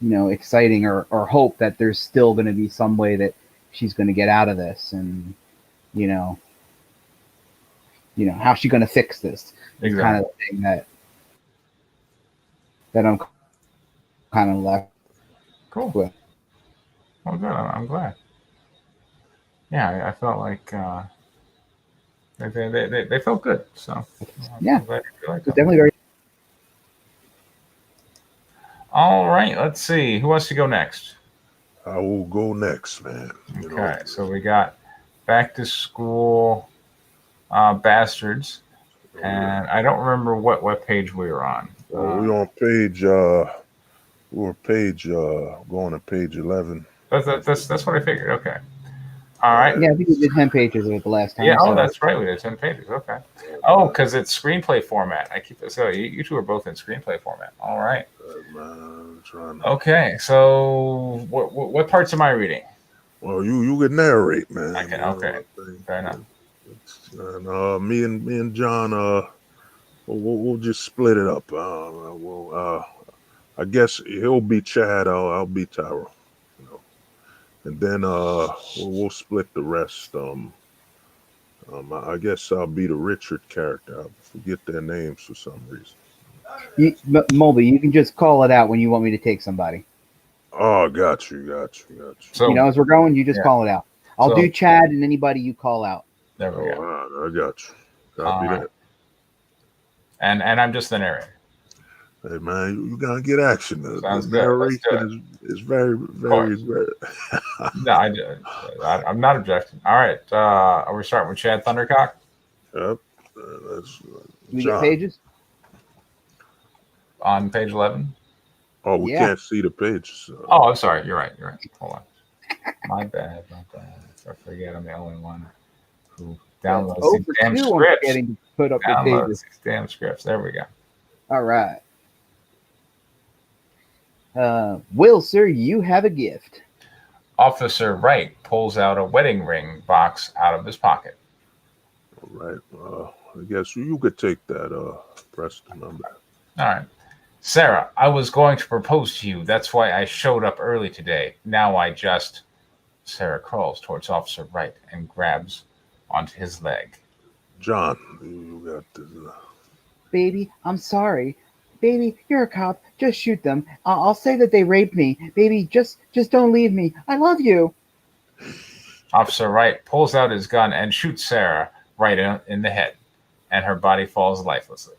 exciting or hope that there's still going to be some way that she's going to get out of this, and how's she going to fix this? Exactly. Kind of thing that I'm kind of left cool with. Well, good. I'm glad. Yeah, I felt like they felt good. So yeah, I'm glad you liked it's them. definitely very. All right, let's see. Who wants to go next? I will go next, man. Okay, so we got Back to School Bastards, and I don't remember what page we were on. We're on page. Going to page 11. That's what I figured. Okay. All right. Yeah, I think we did 10 pages of it the last time. Yeah. Oh, that's right. We did 10 pages. Okay. Oh, because it's screenplay format. I keep so you two are both in screenplay format. All right. Okay. So what parts am I reading? Well, you can narrate, man. I can. Okay. Fair enough. And me and John, we'll just split it up. I guess he'll be Chad. I'll be Tyrell. And then we'll split the rest. I guess I'll be the Richard character. I forget their names for some reason. Moby, you can just call it out when you want me to take somebody. Oh, got you. So, as we're going, you just call it out. I'll do Chad and anybody you call out. There we go. I got you. Copy that. And I'm just the narrator. Hey man, you gotta get action. The Sounds good. Let's do narration is very, very, very. No, I'm not objecting. All right. Are we starting with Chad Thundercock Yep. That's Do we get John. pages? on page 11? Oh, we Yeah. can't see the pages. Oh, I'm sorry. You're right. Hold on. My bad. I forget I'm the only one who downloads these Over damn 2 on scripts. forgetting to put up the Downloads pages. these damn scripts. There we go. All right. Will, sir, you have a gift. Officer Wright pulls out a wedding ring box out of his pocket. All right. I guess you could take that, Preston number. All right. Sarah, I was going to propose to you. That's why I showed up early today. Now I just... Sarah crawls towards Officer Wright and grabs onto his leg. John, you got this. Baby, I'm sorry. Baby, you're a cop. Just shoot them. I'll say that they raped me. Baby, just don't leave me. I love you. Officer Wright pulls out his gun and shoots Sarah right in the head, and her body falls lifelessly.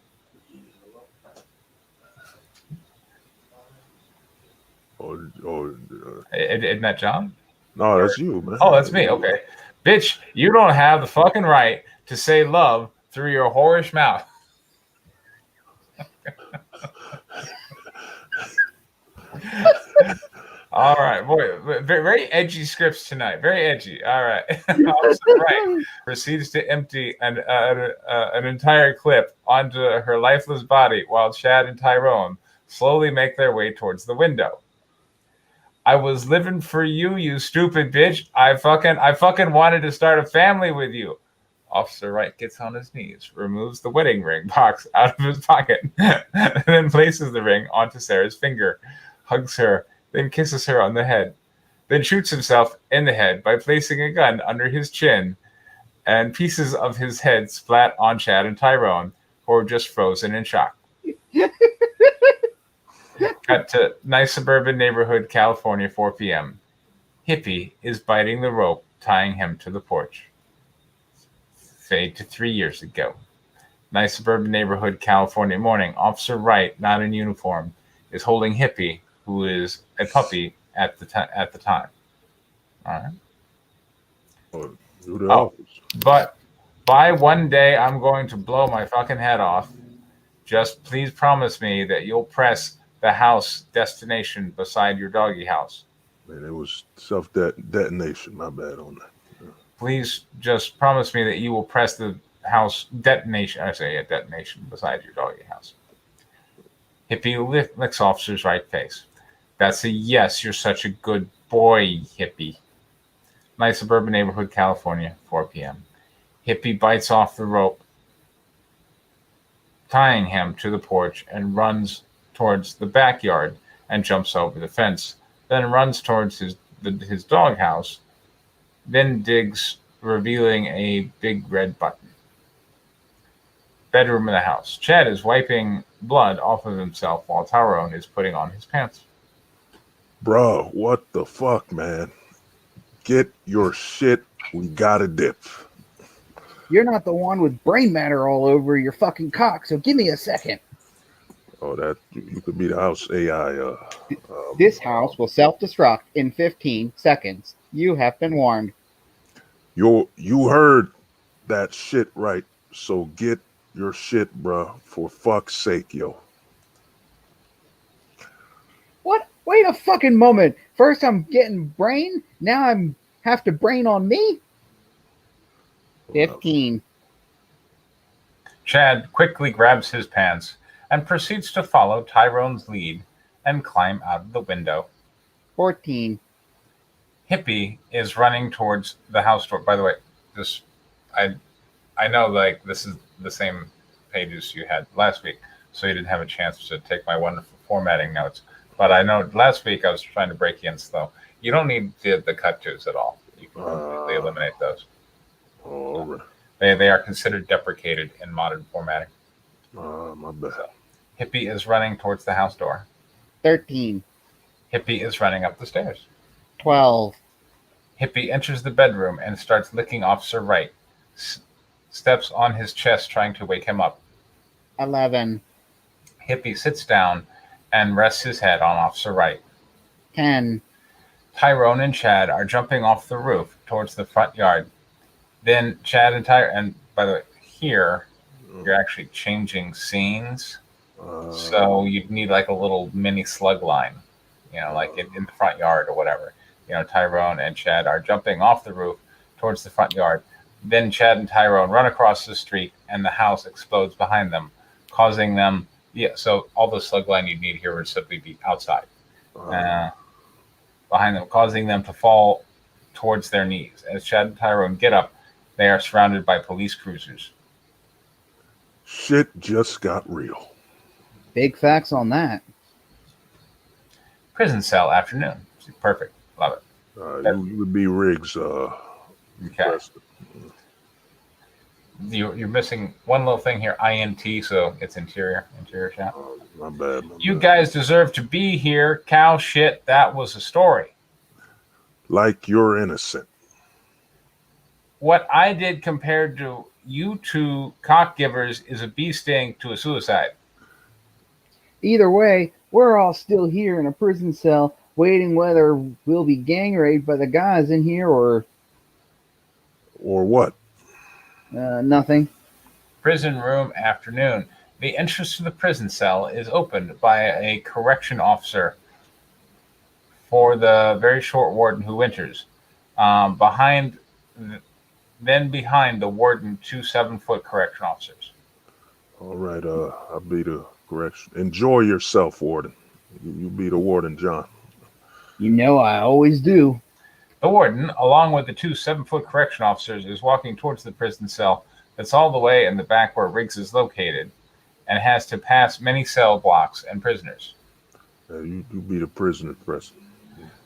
Isn't that John? No, that's you, man. Oh, that's me. Okay. Bitch, you don't have the fucking right to say love through your whorish mouth. All right, boy, very edgy scripts tonight. Very edgy. All right. Officer Wright proceeds to empty an entire clip onto her lifeless body while Chad and Tyrone slowly make their way towards the window. I was living for you, you stupid bitch. I fucking wanted to start a family with you. Officer Wright gets on his knees, removes the wedding ring box out of his pocket, and then places the ring onto Sarah's finger, hugs her, then kisses her on the head, then shoots himself in the head by placing a gun under his chin, and pieces of his head splat on Chad and Tyrone, who are just frozen in shock. Cut to nice suburban neighborhood, California, 4 p.m. Hippie is biting the rope, tying him to the porch. Fade to 3 years ago. Nice suburban neighborhood, California morning. Officer Wright, not in uniform, is holding Hippie, who is a puppy at the time. All right. But by one day, I'm going to blow my fucking head off. Just please promise me that you'll press the house destination beside your doggy house. Man, it was self-detonation. My bad on that. Yeah. Please just promise me that you will press the house detonation. I say detonation beside your doggy house. Hippie licks Officer's right face. That's a yes. You're such a good boy, Hippie. Nice suburban neighborhood, California, 4 p.m. Hippie bites off the rope, tying him to the porch, and runs towards the backyard and jumps over the fence, then runs towards his doghouse, then digs, revealing a big red button. Bedroom of the house. Chad is wiping blood off of himself while Tyrone is putting on his pants. Bro, what the fuck, man? Get your shit. We got a dip. You're not the one with brain matter all over your fucking cock, so give me a second. Oh, that you could be the house AI. This house will self-destruct in 15 seconds. You have been warned. You heard that shit right. So get your shit, bro. For fuck's sake, yo. What? Wait a fucking moment. First I'm getting brain. Now I'm have to brain on me. 15. Chad quickly grabs his pants and proceeds to follow Tyrone's lead and climb out of the window. 14. Hippie is running towards the house door. By the way, I know like this is the same pages you had last week, so you didn't have a chance to take my wonderful formatting notes. But I know last week I was trying to break you in slow. You don't need the cut tos at all. You can completely eliminate those. Oh, right. They are considered deprecated in modern formatting. My bad. So, Hippie is running towards the house door. 13. Hippie is running up the stairs. 12. Hippie enters the bedroom and starts licking Officer Wright. Steps on his chest, trying to wake him up. 11. Hippie sits down and rests his head on Officer Wright. 10. Tyrone and Chad are jumping off the roof towards the front yard. Then Chad and Tyrone, and by the way, here you're actually changing scenes. So you'd need like a little mini slug line, like in the front yard or whatever. Tyrone and Chad are jumping off the roof towards the front yard. Then Chad and Tyrone run across the street and the house explodes behind them, causing them, so all the slug line you'd need here would simply be outside. Behind them, causing them to fall towards their knees. As Chad and Tyrone get up, they are surrounded by police cruisers. Shit just got real. Big facts on that. Prison cell afternoon. Perfect. Love it. You would be Riggs. Okay. You're missing one little thing here, INT, so it's interior shot. My bad. You guys deserve to be here. Cow shit, that was a story. Like you're innocent. What I did compared to you two cock givers is a bee sting to a suicide. Either way, we're all still here in a prison cell waiting whether we'll be gang raped by the guys in here or what? Nothing. Prison room afternoon. The entrance to the prison cell is opened by a correction officer for the very short warden who enters. Behind the warden, 2 7-foot correction officers. All right, I'll be the correction. Enjoy yourself, warden. You be the warden, John. I always do. The warden, along with the 2 7-foot correction officers, is walking towards the prison cell that's all the way in the back where Riggs is located and has to pass many cell blocks and prisoners. You be the prisoner, Preston.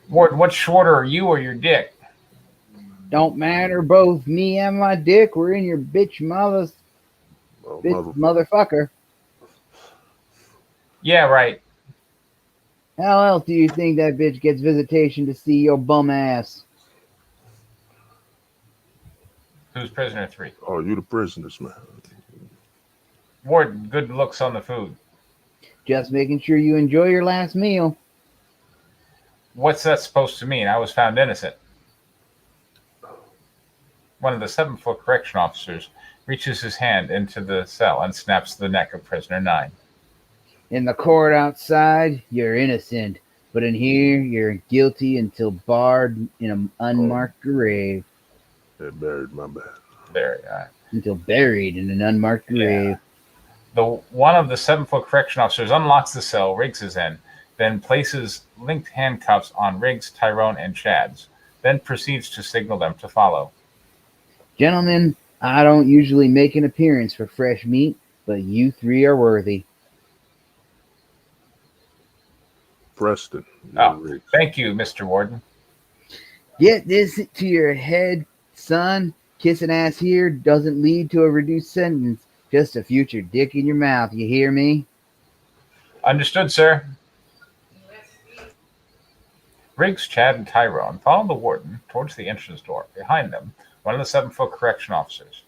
Warden, what's shorter, are you or your dick? Don't matter, both me and my dick were in your bitch motherfucker. Yeah, right. How else do you think that bitch gets visitation to see your bum ass? Who's prisoner 3? Oh, you the prisoners, man. Warden, good looks on the food. Just making sure you enjoy your last meal. What's that supposed to mean? I was found innocent. One of the 7-foot correction officers reaches his hand into the cell and snaps the neck of prisoner 9. In the court outside, you're innocent. But in here, you're guilty until barred in an unmarked grave. They buried, my bad. Buried, all right. Until buried in an unmarked grave. One of the 7-foot correction officers unlocks the cell Riggs is in, then places linked handcuffs on Riggs, Tyrone, and Chad's, then proceeds to signal them to follow. Gentlemen, I don't usually make an appearance for fresh meat, but you 3 are worthy. Preston. Thank you, Mr. Warden. Get this to your head, son. Kissing ass here doesn't lead to a reduced sentence. Just a future dick in your mouth. You hear me? Understood, sir. Riggs, Chad, and Tyrone follow the warden towards the entrance door. Behind them, one of the 7-foot correction officers.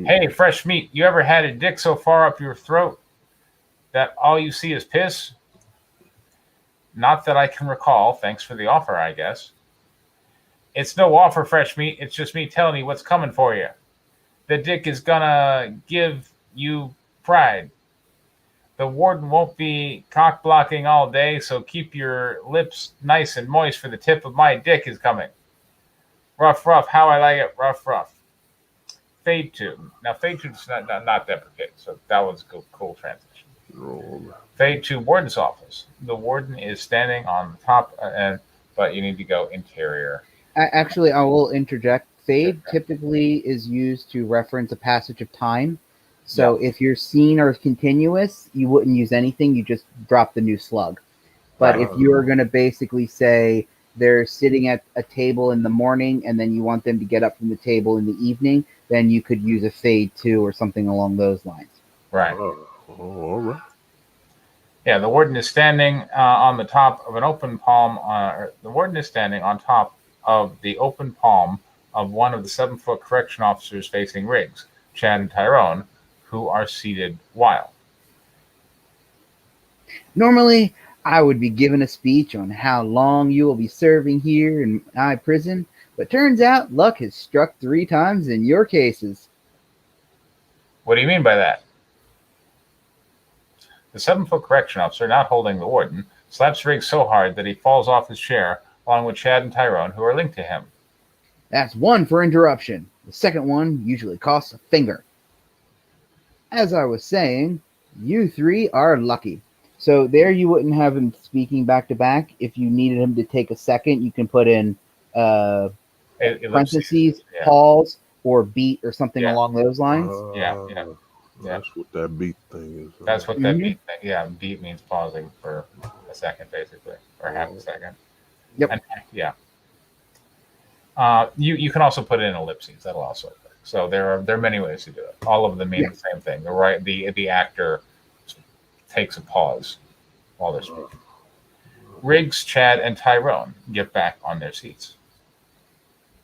Hey, fresh meat, you ever had a dick so far up your throat that all you see is piss? Not that I can recall. Thanks for the offer, I guess. It's no offer, fresh meat. It's just me telling you what's coming for you. The dick is gonna give you pride. The warden won't be cock blocking all day, so keep your lips nice and moist for the tip of my dick is coming. Rough, how I like it, rough. Fade 2. Now, Fade 2 is not deprecate, so that was a cool transition. Fade 2, warden's office. The warden is standing on the top, but you need to go interior. Actually, I will interject. Fade typically is used to reference a passage of time. So if your scene are continuous, you wouldn't use anything. You just drop the new slug. But if you're going to basically say they're sitting at a table in the morning and then you want them to get up from the table in the evening, then you could use a fade 2 or something along those lines. Right. All right. Yeah, the warden is standing on the top of an open palm. The warden is standing on top of the open palm of one of the 7-foot correction officers facing Riggs, Chad and Tyrone, who are seated while. Normally, I would be giving a speech on how long you will be serving here in my prison, but turns out luck has struck 3 times in your cases. What do you mean by that? The 7-foot correction officer, not holding the warden, slaps Riggs so hard that he falls off his chair, along with Chad and Tyrone, who are linked to him. That's 1 for interruption. The second one usually costs a finger. As I was saying, you 3 are lucky. So there you wouldn't have him speaking back to back. If you needed him to take a second, you can put in parentheses, yeah. pause, or beat or something Yeah. along those lines. Yeah. That's what that beat thing is. That's what that beat thing. Yeah, beat means pausing for a second, basically, or half a second. Yep. And, yeah. You can also put in ellipses. That'll also work. So there are many ways to do it. All of them mean the same thing. The actor takes a pause while they're speaking. Riggs, Chad, and Tyrone get back on their seats.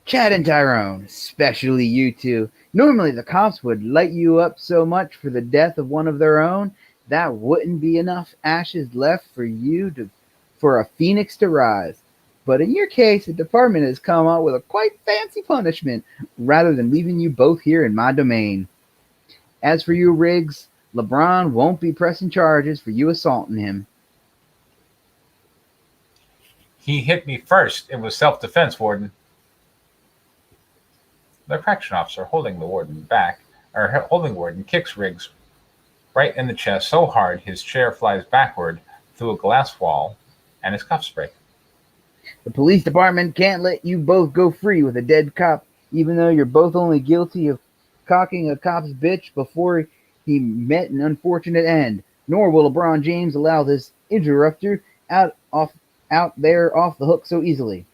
Chad and Tyrone, especially you 2. Normally the cops would light you up so much for the death of one of their own that wouldn't be enough ashes left for a phoenix to rise. But in your case, the department has come up with a quite fancy punishment rather than leaving you both here in my domain. As for you, Riggs, LeBron won't be pressing charges for you assaulting him. He hit me first. It was self-defense, Warden. The correction officer holding the warden kicks Riggs right in the chest so hard his chair flies backward through a glass wall and his cuffs break. The police department can't let you both go free with a dead cop, even though you're both only guilty of cocking a cop's bitch before he met an unfortunate end. Nor will LeBron James allow this interrupter out there off the hook so easily.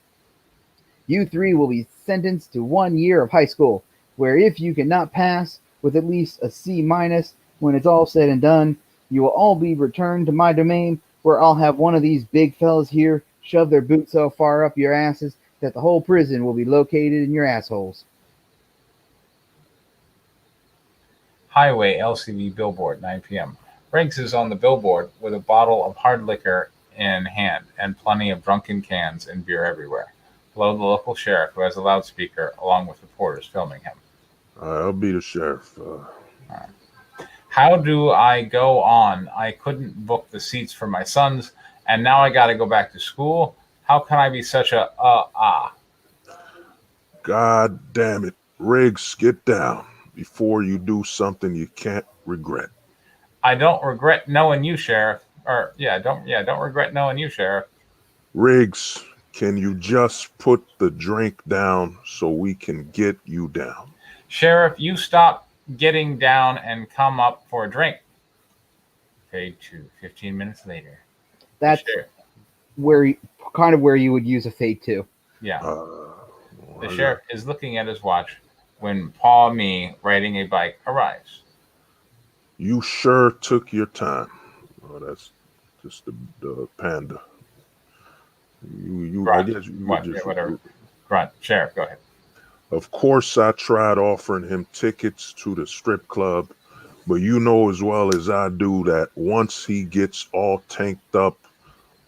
You 3 will be sentenced to 1 year of high school, where if you cannot pass with at least a C- when it's all said and done, you will all be returned to my domain, where I'll have one of these big fellas here shove their boots so far up your asses that the whole prison will be located in your assholes. Highway LCD billboard, 9 p.m. Riggs is on the billboard with a bottle of hard liquor in hand and plenty of drunken cans and beer everywhere. Below, the local sheriff, who has a loudspeaker, along with reporters filming him. I'll be the sheriff. Right. How do I go on? I couldn't book the seats for my sons, and now I got to go back to school. How can I be such a God damn it. Riggs, get down before you do something you can't regret. I don't regret knowing you, Sheriff. Don't regret knowing you, Sheriff. Riggs, can you just put the drink down so we can get you down? Sheriff, you stop getting down and come up for a drink. Fade to 15 minutes later. That's where you would use a fade to. Yeah. The sheriff is looking at his watch when Paul Me riding a bike arrives. You sure took your time. Oh, that's just the panda. Grunt. I guess you whatever. Grunt. Sheriff, go ahead. Of course, I tried offering him tickets to the strip club, but you know as well as I do that once he gets all tanked up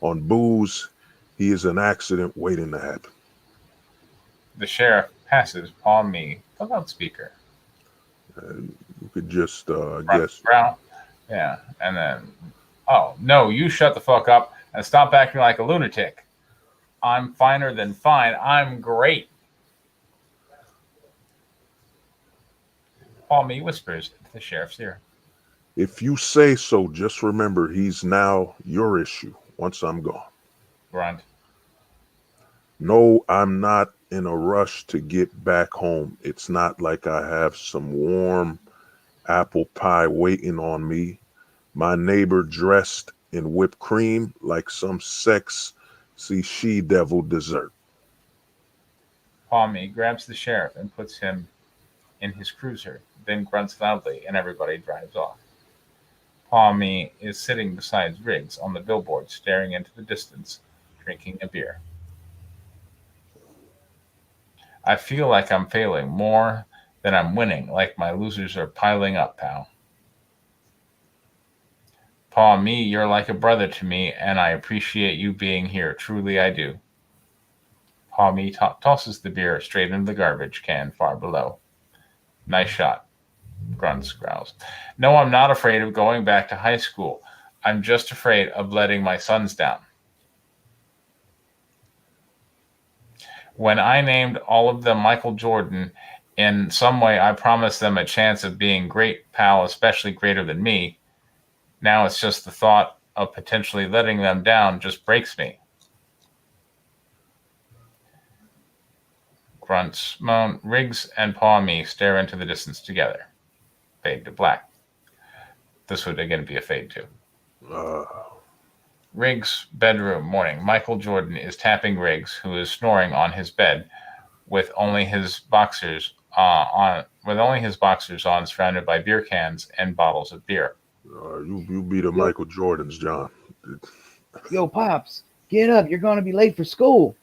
on booze, he is an accident waiting to happen. The sheriff passes Paul Me the loudspeaker. You could just, guess. Brown. Yeah, and then, oh, no, you shut the fuck up and stop acting like a lunatic. I'm finer than fine. I'm great. Paul Me whispers into the sheriff's ear. If you say so, just remember he's now your issue once I'm gone. Grunt. No, I'm not in a rush to get back home. It's not like I have some warm apple pie waiting on me. My neighbor dressed in whipped cream like some sexy she-devil dessert. Paul Me grabs the sheriff and puts him in his cruiser, then grunts loudly, and everybody drives off. Paul Me is sitting beside Riggs on the billboard, staring into the distance, drinking a beer. I feel like I'm failing more than I'm winning, like my losers are piling up, pal. Paw, me, you're like a brother to me, and I appreciate you being here. Truly, I do. Paw, me tosses the beer straight into the garbage can far below. Nice shot, grunts, growls. No, I'm not afraid of going back to high school. I'm just afraid of letting my sons down. When I named all of them Michael Jordan, in some way I promised them a chance of being great, pal, especially greater than me. Now it's just the thought of potentially letting them down just breaks me. Grunts, moan, Riggs and Paw Me stare into the distance together. Fade to black. This would again be a fade too. Riggs' bedroom, morning. Michael Jordan is tapping Riggs, who is snoring on his bed with only his boxers on, surrounded by beer cans and bottles of beer. You be the Michael Jordans, John. Yo, Pops, get up. You're going to be late for school.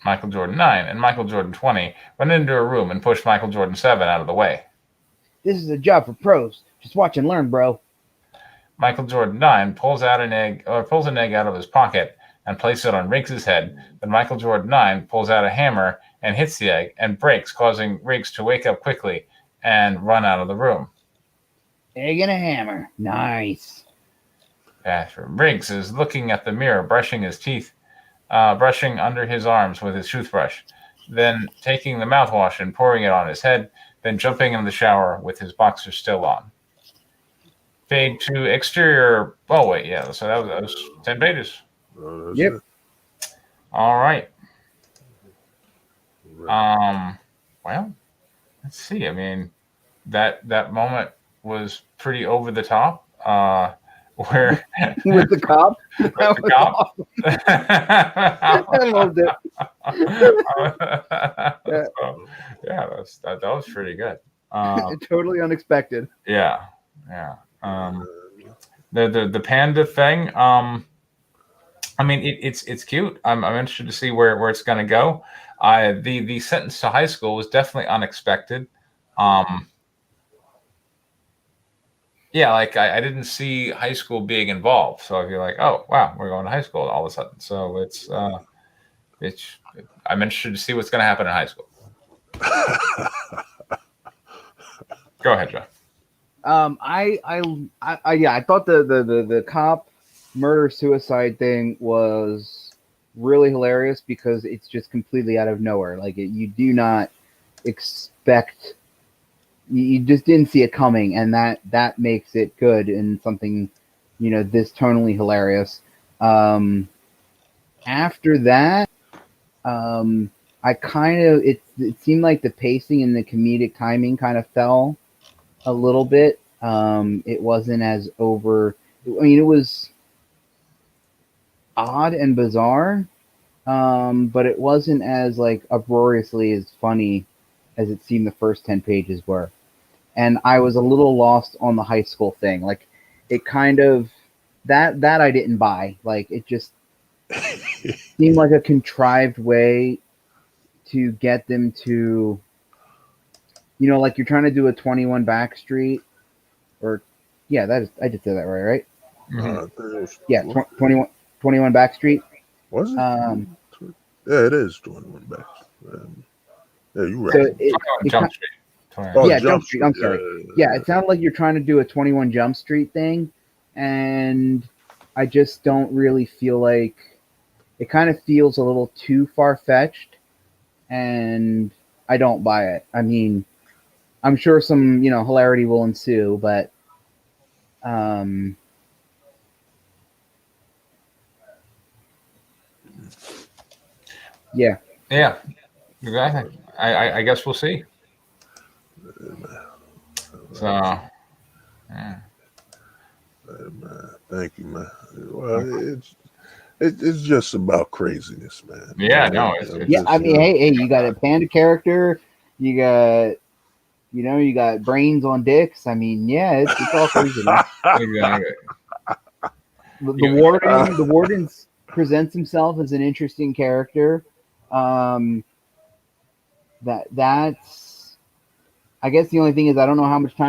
Michael Jordan 9 and Michael Jordan 20 went into a room and pushed Michael Jordan 7 out of the way. This is a job for pros. Just watch and learn, bro. Michael Jordan 9 pulls an egg out of his pocket and places it on Riggs' head. Then Michael Jordan 9 pulls out a hammer and hits the egg and breaks, causing Riggs to wake up quickly and run out of the room. Egg and a hammer. Nice. Bathroom. Riggs is looking at the mirror, brushing his teeth, brushing under his arms with his toothbrush, then taking the mouthwash and pouring it on his head, then jumping in the shower with his boxers still on. Fade to exterior. Oh, wait, yeah. So that was 10 pages. Yep. It. All right. Well, let's see. I mean, that moment was pretty over the top. Where with the cop? With the cop. I loved it. That was pretty good. Totally unexpected. Yeah. The panda thing. I mean, it's cute. I'm interested to see where it's going to go. The sentence to high school was definitely unexpected. Yeah, like I didn't see high school being involved, so if you're like, oh wow, we're going to high school all of a sudden, so it's I'm interested to see what's going to happen in high school. Go ahead, John. I thought the cop murder suicide thing was really hilarious because it's just completely out of nowhere. Like you do not expect. You just didn't see it coming, and that makes it good and something, this tonally hilarious. After that, I kind of it seemed like the pacing and the comedic timing kind of fell a little bit. It wasn't as over. I mean, it was odd and bizarre, but it wasn't as like uproariously as funny as it seemed the first 10 pages were. And I was a little lost on the high school thing. Like, it kind of that I didn't buy. Like, it just seemed like a contrived way to get them to, like you're trying to do a 21 Backstreet, or I did say that right? Mm-hmm. 21 Backstreet. Was it? Yeah, it is 21 Backstreet. Yeah, you're right. So Jump Street. Jump Street. I'm sorry. Yeah, it sounded like you're trying to do a 21 Jump Street thing, and I just don't really feel like it. Kind of feels a little too far-fetched, and I don't buy it. I mean, I'm sure some hilarity will ensue, but yeah, exactly. I guess we'll see. So, yeah. Man, thank you, man. Well, it's just about craziness, man. Yeah, no. I mean, hey, you got a panda character, you got, you got brains on dicks. I mean, yeah, it's all crazy. Exactly. The warden presents himself as an interesting character. That's. I guess the only thing is I don't know how much more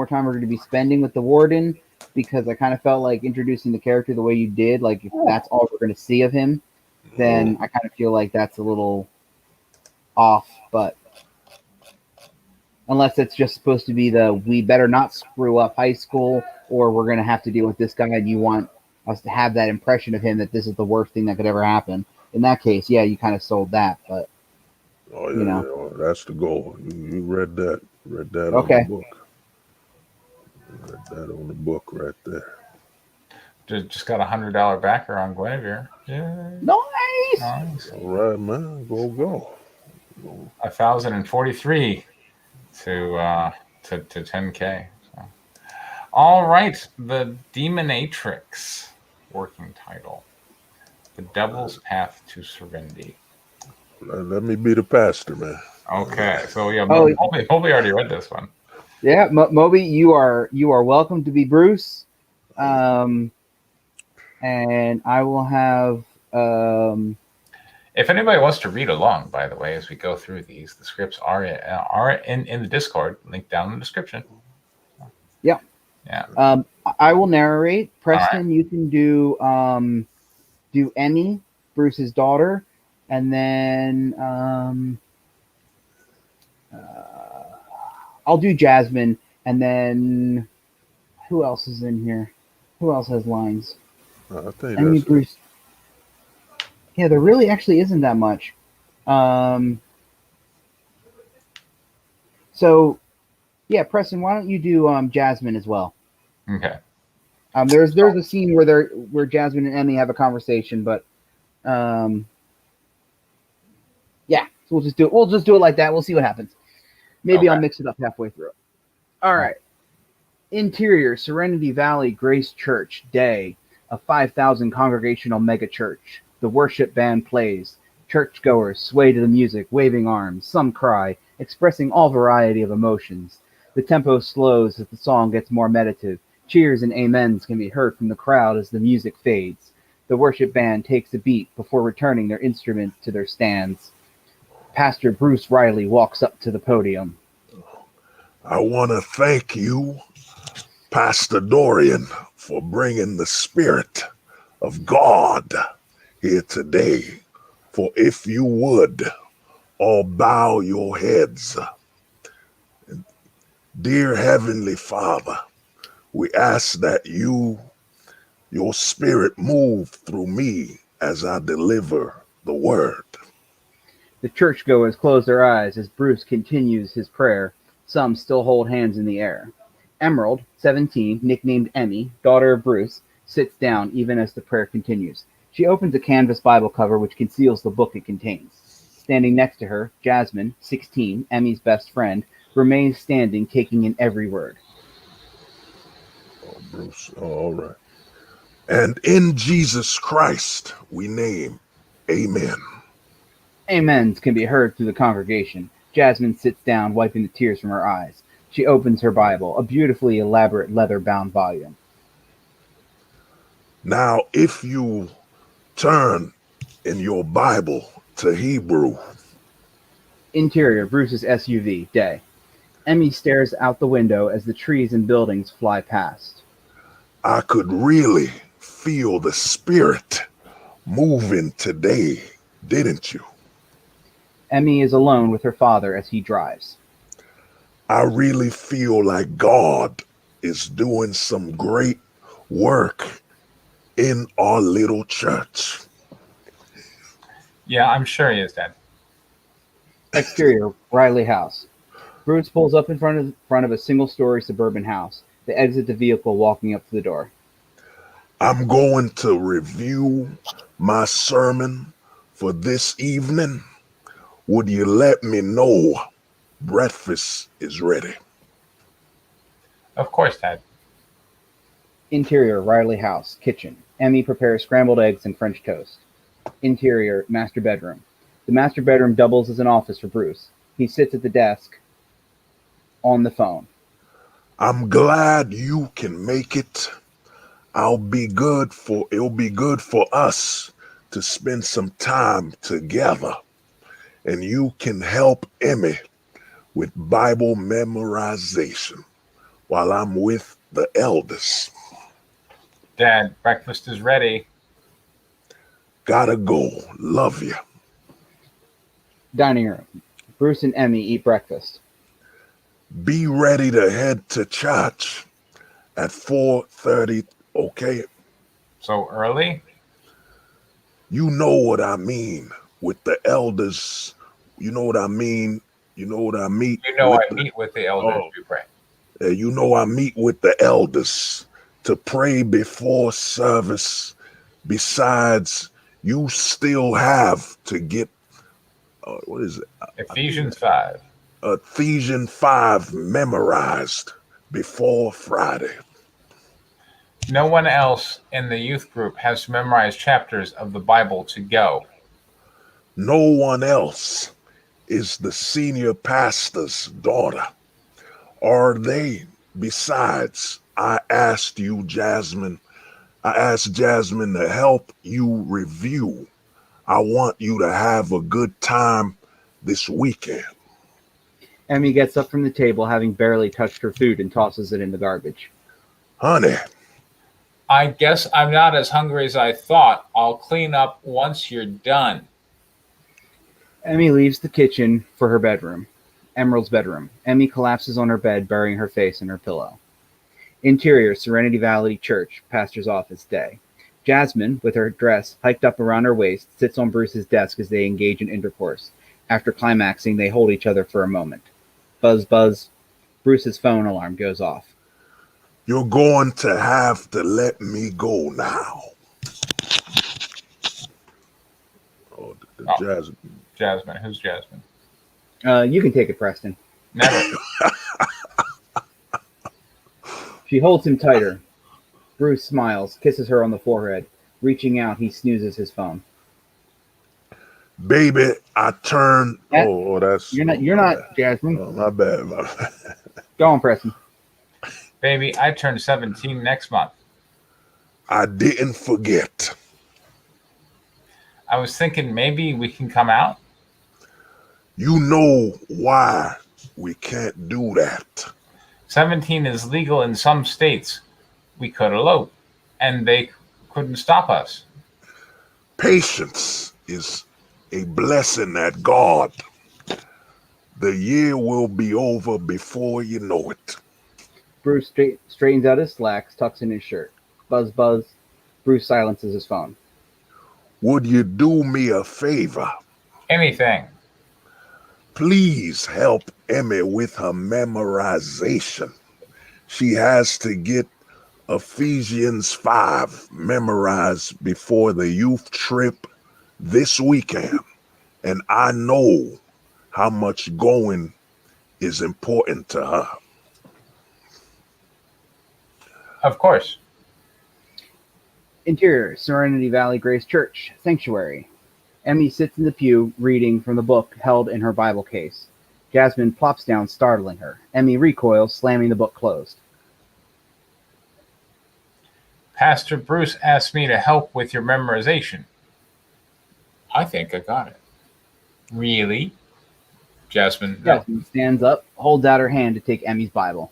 time we're going to be spending with the warden, because I kind of felt like introducing the character the way you did, like if that's all we're going to see of him, then I kind of feel like that's a little off. But unless it's just supposed to be the we better not screw up high school, or we're going to have to deal with this guy, and you want us to have that impression of him that this is the worst thing that could ever happen. In that case, yeah, you kind of sold that, but Oh yeah, you know, oh, that's the goal. You read that. Read that on the okay. book. Read that on the book right there. Just got $100 backer on Guinevere. Yeah. Nice. All right, man. Go. 1,043 to 10K. So. All right, the Demonatrix working title, The Devil's Path to Serenity. Let me be the pastor, man. Okay, so yeah, Oh. Moby already read this one. Yeah, Moby, you are welcome to be Bruce, and I will have. If anybody wants to read along, by the way, as we go through these, the scripts are in the Discord, link down in the description. Yeah. Yeah. I will narrate. Preston, right. you can do Emmy, Bruce's daughter, and then I'll do Jasmine, and then who else is in here? Who else has lines? I think Emmy, that's Bruce. Yeah, there really actually isn't that much. So, yeah, Preston, why don't you do Jasmine as well? Okay. There's a scene where Jasmine and Emmy have a conversation, but yeah, so we'll just do it like that. We'll see what happens. Maybe I'll mix it up halfway through. All right. Interior, Serenity Valley Grace Church, day, a 5,000 congregational megachurch. The worship band plays. Churchgoers sway to the music, waving arms. Some cry, expressing all variety of emotions. The tempo slows as the song gets more meditative. Cheers and amens can be heard from the crowd as the music fades. The worship band takes a beat before returning their instruments to their stands. Pastor Bruce Riley walks up to the podium. I want to thank you, Pastor Dorian, for bringing the Spirit of God here today. For if you would, all bow your heads. Dear Heavenly Father, we ask that your Spirit move through me as I deliver the word. The churchgoers close their eyes as Bruce continues his prayer. Some still hold hands in the air. Emerald, 17, nicknamed Emmy, daughter of Bruce, sits down even as the prayer continues. She opens a canvas Bible cover which conceals the book it contains. Standing next to her, Jasmine, 16, Emmy's best friend, remains standing, taking in every word. Oh, Bruce, all right. And in Jesus Christ we name, amen. Amens can be heard through the congregation. Jasmine sits down, wiping the tears from her eyes. She opens her Bible, a beautifully elaborate leather-bound volume. Now, if you turn in your Bible to Hebrew. Interior, Bruce's SUV, day. Emmy stares out the window as the trees and buildings fly past. I could really feel the Spirit moving today, didn't you? Emmy is alone with her father as he drives. I really feel like God is doing some great work in our little church. Yeah, I'm sure he is, Dad. Exterior, Riley House. Bruce pulls up in front of a single-story suburban house. They exit the vehicle, walking up to the door. I'm going to review my sermon for this evening. Would you let me know breakfast is ready? Of course, Dad. Interior, Riley House, kitchen. Emmy prepares scrambled eggs and French toast. Interior, master bedroom. The master bedroom doubles as an office for Bruce. He sits at the desk on the phone. I'm glad you can make it. It'll be good for us to spend some time together. And you can help Emmy with Bible memorization while I'm with the elders. Dad, breakfast is ready. Gotta go. Love you. Dining room. Bruce and Emmy eat breakfast. Be ready to head to church at 4:30, okay? So early? You know what I mean with the elders. You know what I mean. You know what I mean You know with I meet with the elders to pray. you know I meet with the elders to pray before service. Besides, you still have to get what is it? Ephesians 5. Ephesians 5 memorized before Friday. No one else in the youth group has memorized chapters of the Bible to go. No one else is the senior pastor's daughter. Are they? Besides, I asked Jasmine to help you review. I want you to have a good time this weekend. Emmy gets up from the table, having barely touched her food, and tosses it in the garbage. Honey, I guess I'm not as hungry as I thought. I'll clean up once you're done. Emmy leaves the kitchen for her bedroom. Emerald's bedroom. Emmy collapses on her bed, burying her face in her pillow. Interior, Serenity Valley Church, pastor's office day. Jasmine, with her dress hiked up around her waist, sits on Bruce's desk as they engage in intercourse. After climaxing, they hold each other for a moment. Buzz, buzz. Bruce's phone alarm goes off. you're going to have to let me go now. Jasmine. Jasmine. Who's Jasmine? You can take it, Preston. Never. She holds him tighter. Bruce smiles, kisses her on the forehead. Reaching out, he snoozes his phone. Baby, I turned. That's you're not Jasmine. Oh, my bad. Go on, Preston. Baby, I turn 17 next month. I didn't forget. I was thinking maybe we can come out. You know why we can't do that. 17 is legal in some states. We could elope, and they couldn't stop us. Patience is a blessing at God. The year will be over before you know it. Bruce straightens out his slacks, tucks in his shirt. Buzz, buzz. Bruce silences his phone. Would you do me a favor? Anything. Please help Emmy with her memorization. She has to get Ephesians 5 memorized before the youth trip this weekend. And I know how much going is important to her. Of course. Interior, Serenity Valley Grace Church, Sanctuary. Emmy sits in the pew, reading from the book held in her Bible case. Jasmine plops down, startling her. Emmy recoils, slamming the book closed. Pastor Bruce asked me to help with your memorization. I think I got it. Really? Jasmine, no. Jasmine stands up, holds out her hand to take Emmy's Bible.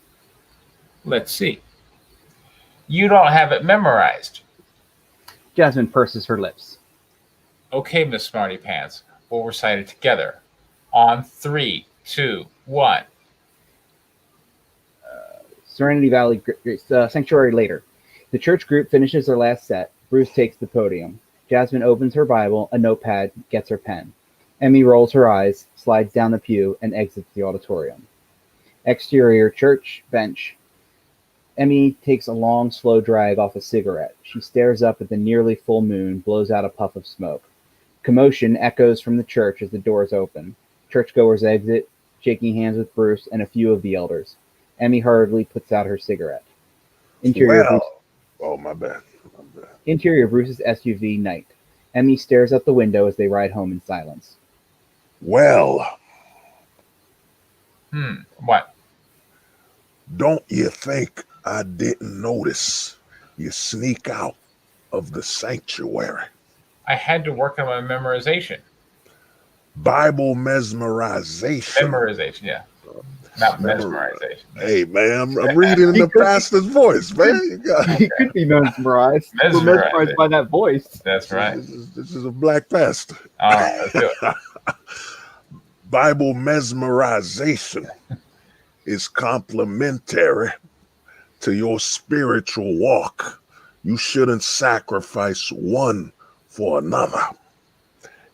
Let's see. You don't have it memorized. Jasmine purses her lips. Okay, Miss Smarty Pants. We'll recite it together. On 3, 2, 1. Serenity Valley Sanctuary later. The church group finishes their last set. Bruce takes the podium. Jasmine opens her Bible, a notepad, gets her pen. Emmy rolls her eyes, slides down the pew, and exits the auditorium. Exterior church bench. Emmy takes a long, slow drag off a cigarette. She stares up at the nearly full moon, blows out a puff of smoke. Commotion echoes from the church as the doors open. Churchgoers exit, shaking hands with Bruce and a few of the elders. Emmy hurriedly puts out her cigarette. Interior, My bad. Interior Bruce's SUV, night. Emmy stares out the window as they ride home in silence. Well. What? Don't you think I didn't notice you sneak out of the sanctuary? I had to work on my memorization. Bible mesmerization. Memorization, yeah. Not Memor- mesmerization. Hey man, I'm reading in the pastor's voice, man. You got He could be mesmerized. We're Mesmerized. mesmerized by that voice. That's right. this is a black pastor. All right, let's do it. Bible mesmerization is complementary to your spiritual walk. You shouldn't sacrifice one for another.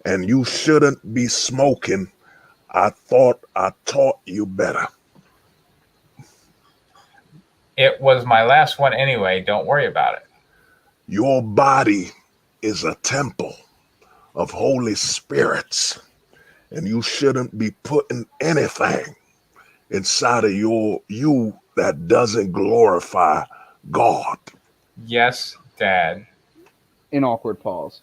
And you shouldn't be smoking. I thought I taught you better. It was my last one anyway. Don't worry about it. Your body is a temple of Holy Spirits, and you shouldn't be putting anything inside of you that doesn't glorify God. Yes, Dad. An awkward pause.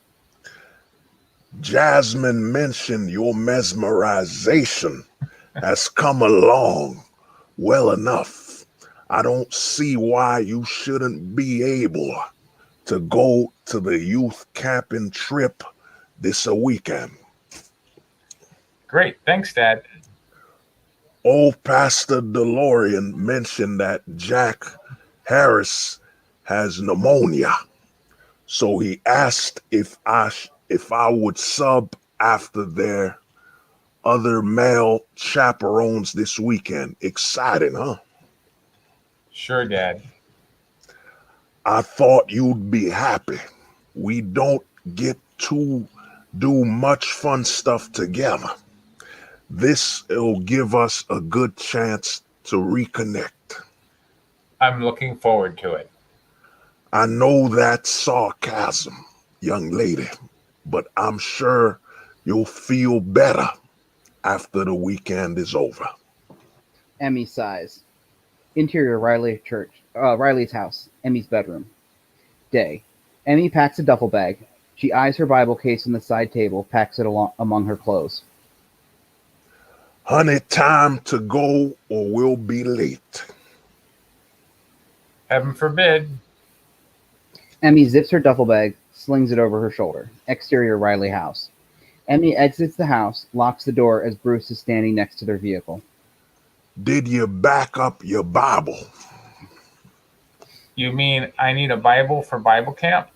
Jasmine mentioned your mesmerization has come along well enough. I don't see why you shouldn't be able to go to the youth camping trip this weekend. Great. Thanks, Dad. Old Pastor DeLorean mentioned that Jack Harris has pneumonia. So he asked if I would sub after their other male chaperones this weekend. Exciting, huh? Sure, Dad. I thought you'd be happy. We don't get to do much fun stuff together. This will give us a good chance to reconnect. I'm looking forward to it. I know that's sarcasm, young lady, but I'm sure you'll feel better after the weekend is over. Emmy sighs. Interior Riley's house. Emmy's bedroom. Day. Emmy packs a duffel bag. She eyes her Bible case on the side table, packs it among her clothes. Honey, time to go or we'll be late. Heaven forbid. Emmy zips her duffel bag, slings it over her shoulder. Exterior Riley house. Emmy exits the house, locks the door as Bruce is standing next to their vehicle. Did you back up your Bible? You mean I need a Bible for Bible camp?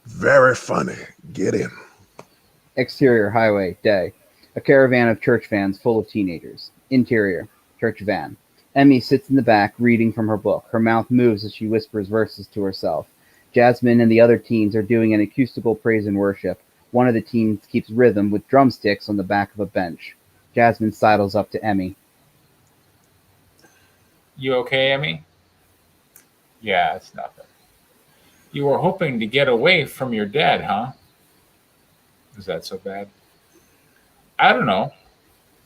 Very funny. Get in. Exterior highway, day. A caravan of church vans full of teenagers. Interior, church van. Emmy sits in the back, reading from her book. Her mouth moves as she whispers verses to herself. Jasmine and the other teens are doing an acoustical praise and worship. One of the teens keeps rhythm with drumsticks on the back of a bench. Jasmine sidles up to Emmy. You okay, Emmy? Yeah, it's nothing. You were hoping to get away from your dad, huh? Is that so bad? I don't know.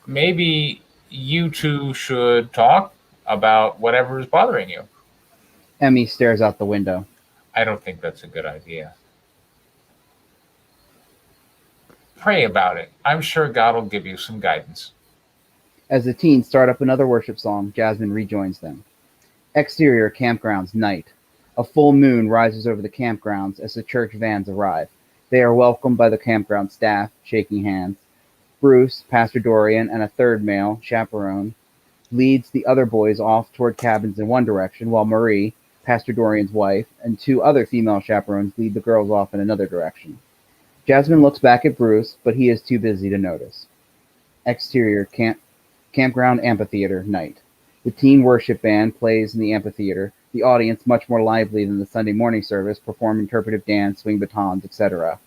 Maybe you two should talk about whatever is bothering you. Emmy stares out the window. I don't think that's a good idea. Pray about it. I'm sure God will give you some guidance. As the teens start up another worship song, Jasmine rejoins them. Exterior campgrounds, night. A full moon rises over the campgrounds as the church vans arrive. They are welcomed by the campground staff, shaking hands. Bruce, Pastor Dorian, and a third male, chaperone, leads the other boys off toward cabins in one direction, while Marie, Pastor Dorian's wife, and two other female chaperones lead the girls off in another direction. Jasmine looks back at Bruce, but he is too busy to notice. Exterior campground amphitheater, night. The teen worship band plays in the amphitheater. The audience, much more lively than the Sunday morning service, perform interpretive dance, swing batons, etc.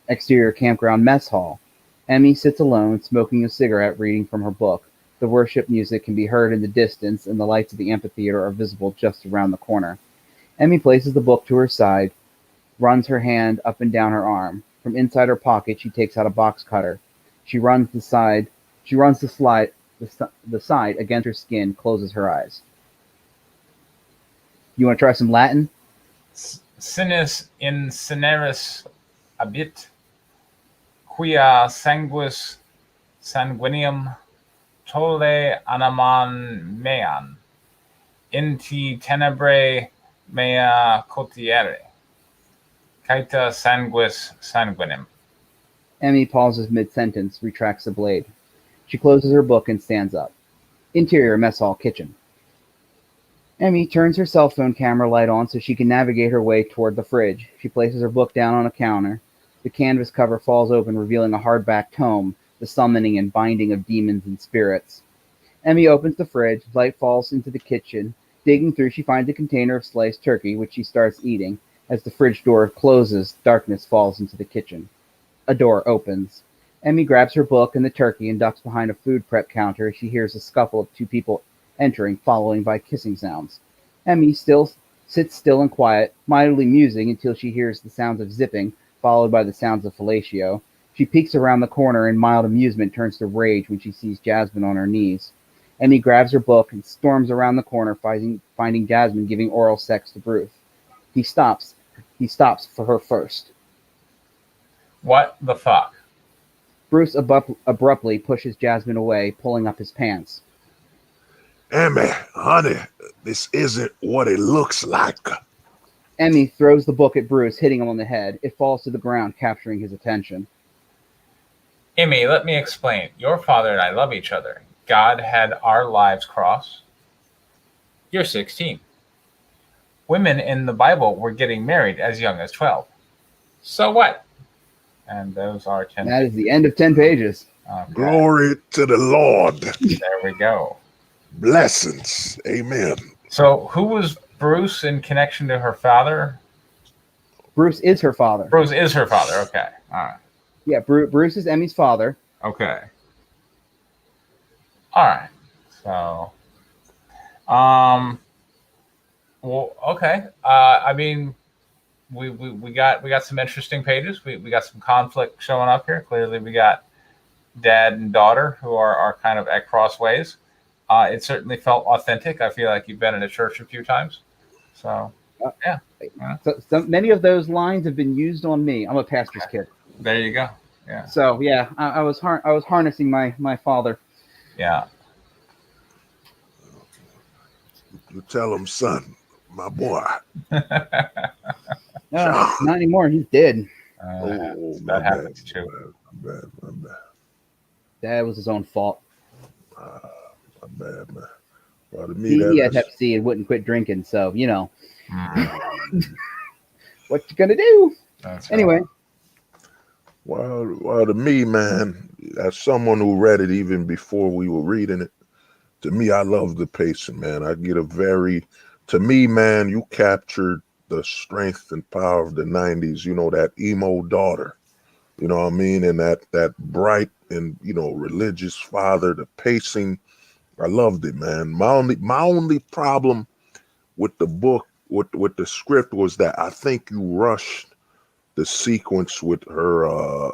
Exterior campground mess hall. Emmy sits alone, smoking a cigarette, reading from her book. The worship music can be heard in the distance, and the lights of the amphitheater are visible just around the corner. Emmy places the book to her side, runs her hand up and down her arm. From inside her pocket, she takes out a box cutter. She runs the side against her skin, closes her eyes. You want to try some Latin? Sinis incineris abit, quia sanguis sanguineum tolle animam meam, inti tenebrae mea cotiere, caeta sanguis sanguinem. Emmy pauses mid-sentence, retracts the blade. She closes her book and stands up. Interior mess hall kitchen. Emmy turns her cell phone camera light on so she can navigate her way toward the fridge. She places her book down on a counter. The canvas cover falls open, revealing a hardback tome, The Summoning and Binding of Demons and Spirits. Emmy opens the fridge. Light falls into the kitchen. Digging through, she finds a container of sliced turkey, which she starts eating. As the fridge door closes, darkness falls into the kitchen. A door opens. Emmy grabs her book and the turkey and ducks behind a food prep counter as she hears a scuffle of two people entering, following by kissing sounds. Emmy sits still and quiet, mildly musing until she hears the sounds of zipping, followed by the sounds of fellatio. She peeks around the corner and mild amusement turns to rage when she sees Jasmine on her knees. Emmy grabs her book and storms around the corner, finding Jasmine giving oral sex to Bruce. He stops for her first. What the fuck? Bruce abruptly pushes Jasmine away, pulling up his pants. Emmy, honey, this isn't what it looks like. Emmy throws the book at Bruce, hitting him on the head. It falls to the ground, capturing his attention. Emmy, let me explain. Your father and I love each other. God had our lives cross. You're 16. Women in the Bible were getting married as young as 12. So what? And those are 10 That is the end of 10 pages. Okay. Glory to the Lord. There we go. Blessings. Amen. So who was Bruce in connection to her father? Bruce is her father. Bruce is her father. Okay. All right. Yeah, Bruce is Emmy's father. Okay. All right. So, well, okay. I mean, we got some interesting pages. We got some conflict showing up here. Clearly, we got dad and daughter who are kind of at crossways. It certainly felt authentic. I feel like you've been in a church a few times. So, yeah. So many of those lines have been used on me. I'm a pastor's kid. There you go. Yeah. So yeah, I was harnessing my father. Yeah. You tell him, son, my boy. No, not anymore. He's dead. That happens too. My bad. That was his own fault. My bad, man. Well, to me, he had Hep C and wouldn't quit drinking, so you know. What you gonna do? That's anyway. Right. Well, to me, man, as someone who read it even before we were reading it, to me, I love the pacing, man. I get to me, man, you captured the strength and power of the 90s, you know, that emo daughter, you know what I mean? And that bright and, you know, religious father, the pacing, I loved it, man. My only problem with the book, with the script was that I think you rushed the sequence with her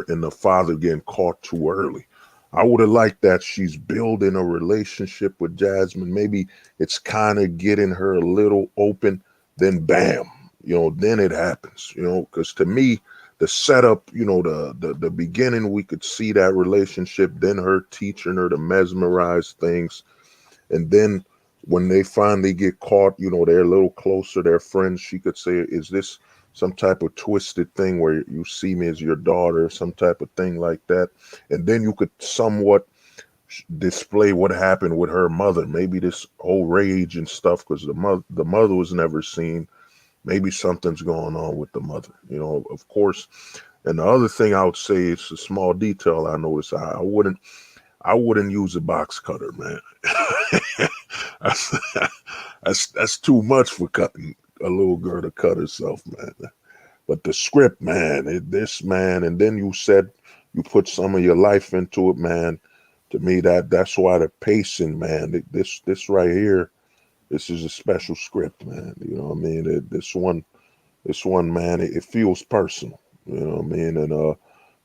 and the father getting caught too early. I would have liked that she's building a relationship with Jasmine. Maybe it's kind of getting her a little open, then bam, you know, then it happens, you know, because to me, the setup, you know, the beginning, we could see that relationship, then her teaching her to mesmerize things. And then when they finally get caught, you know, they're a little closer, they're friends. She could say, is this some type of twisted thing where you see me as your daughter, some type of thing like that. And then you could somewhat display what happened with her mother. Maybe this whole rage and stuff, because the mother was never seen. Maybe something's going on with the mother, you know, of course. And the other thing I would say, it's a small detail I noticed. I wouldn't use a box cutter, man. that's too much for cutting a little girl to cut herself, man. But the script, man, and then you said you put some of your life into it, man. To me, that's why the pacing, man. This right here, this is a special script, man. You know what I mean? This one, man, it feels personal. You know what I mean? And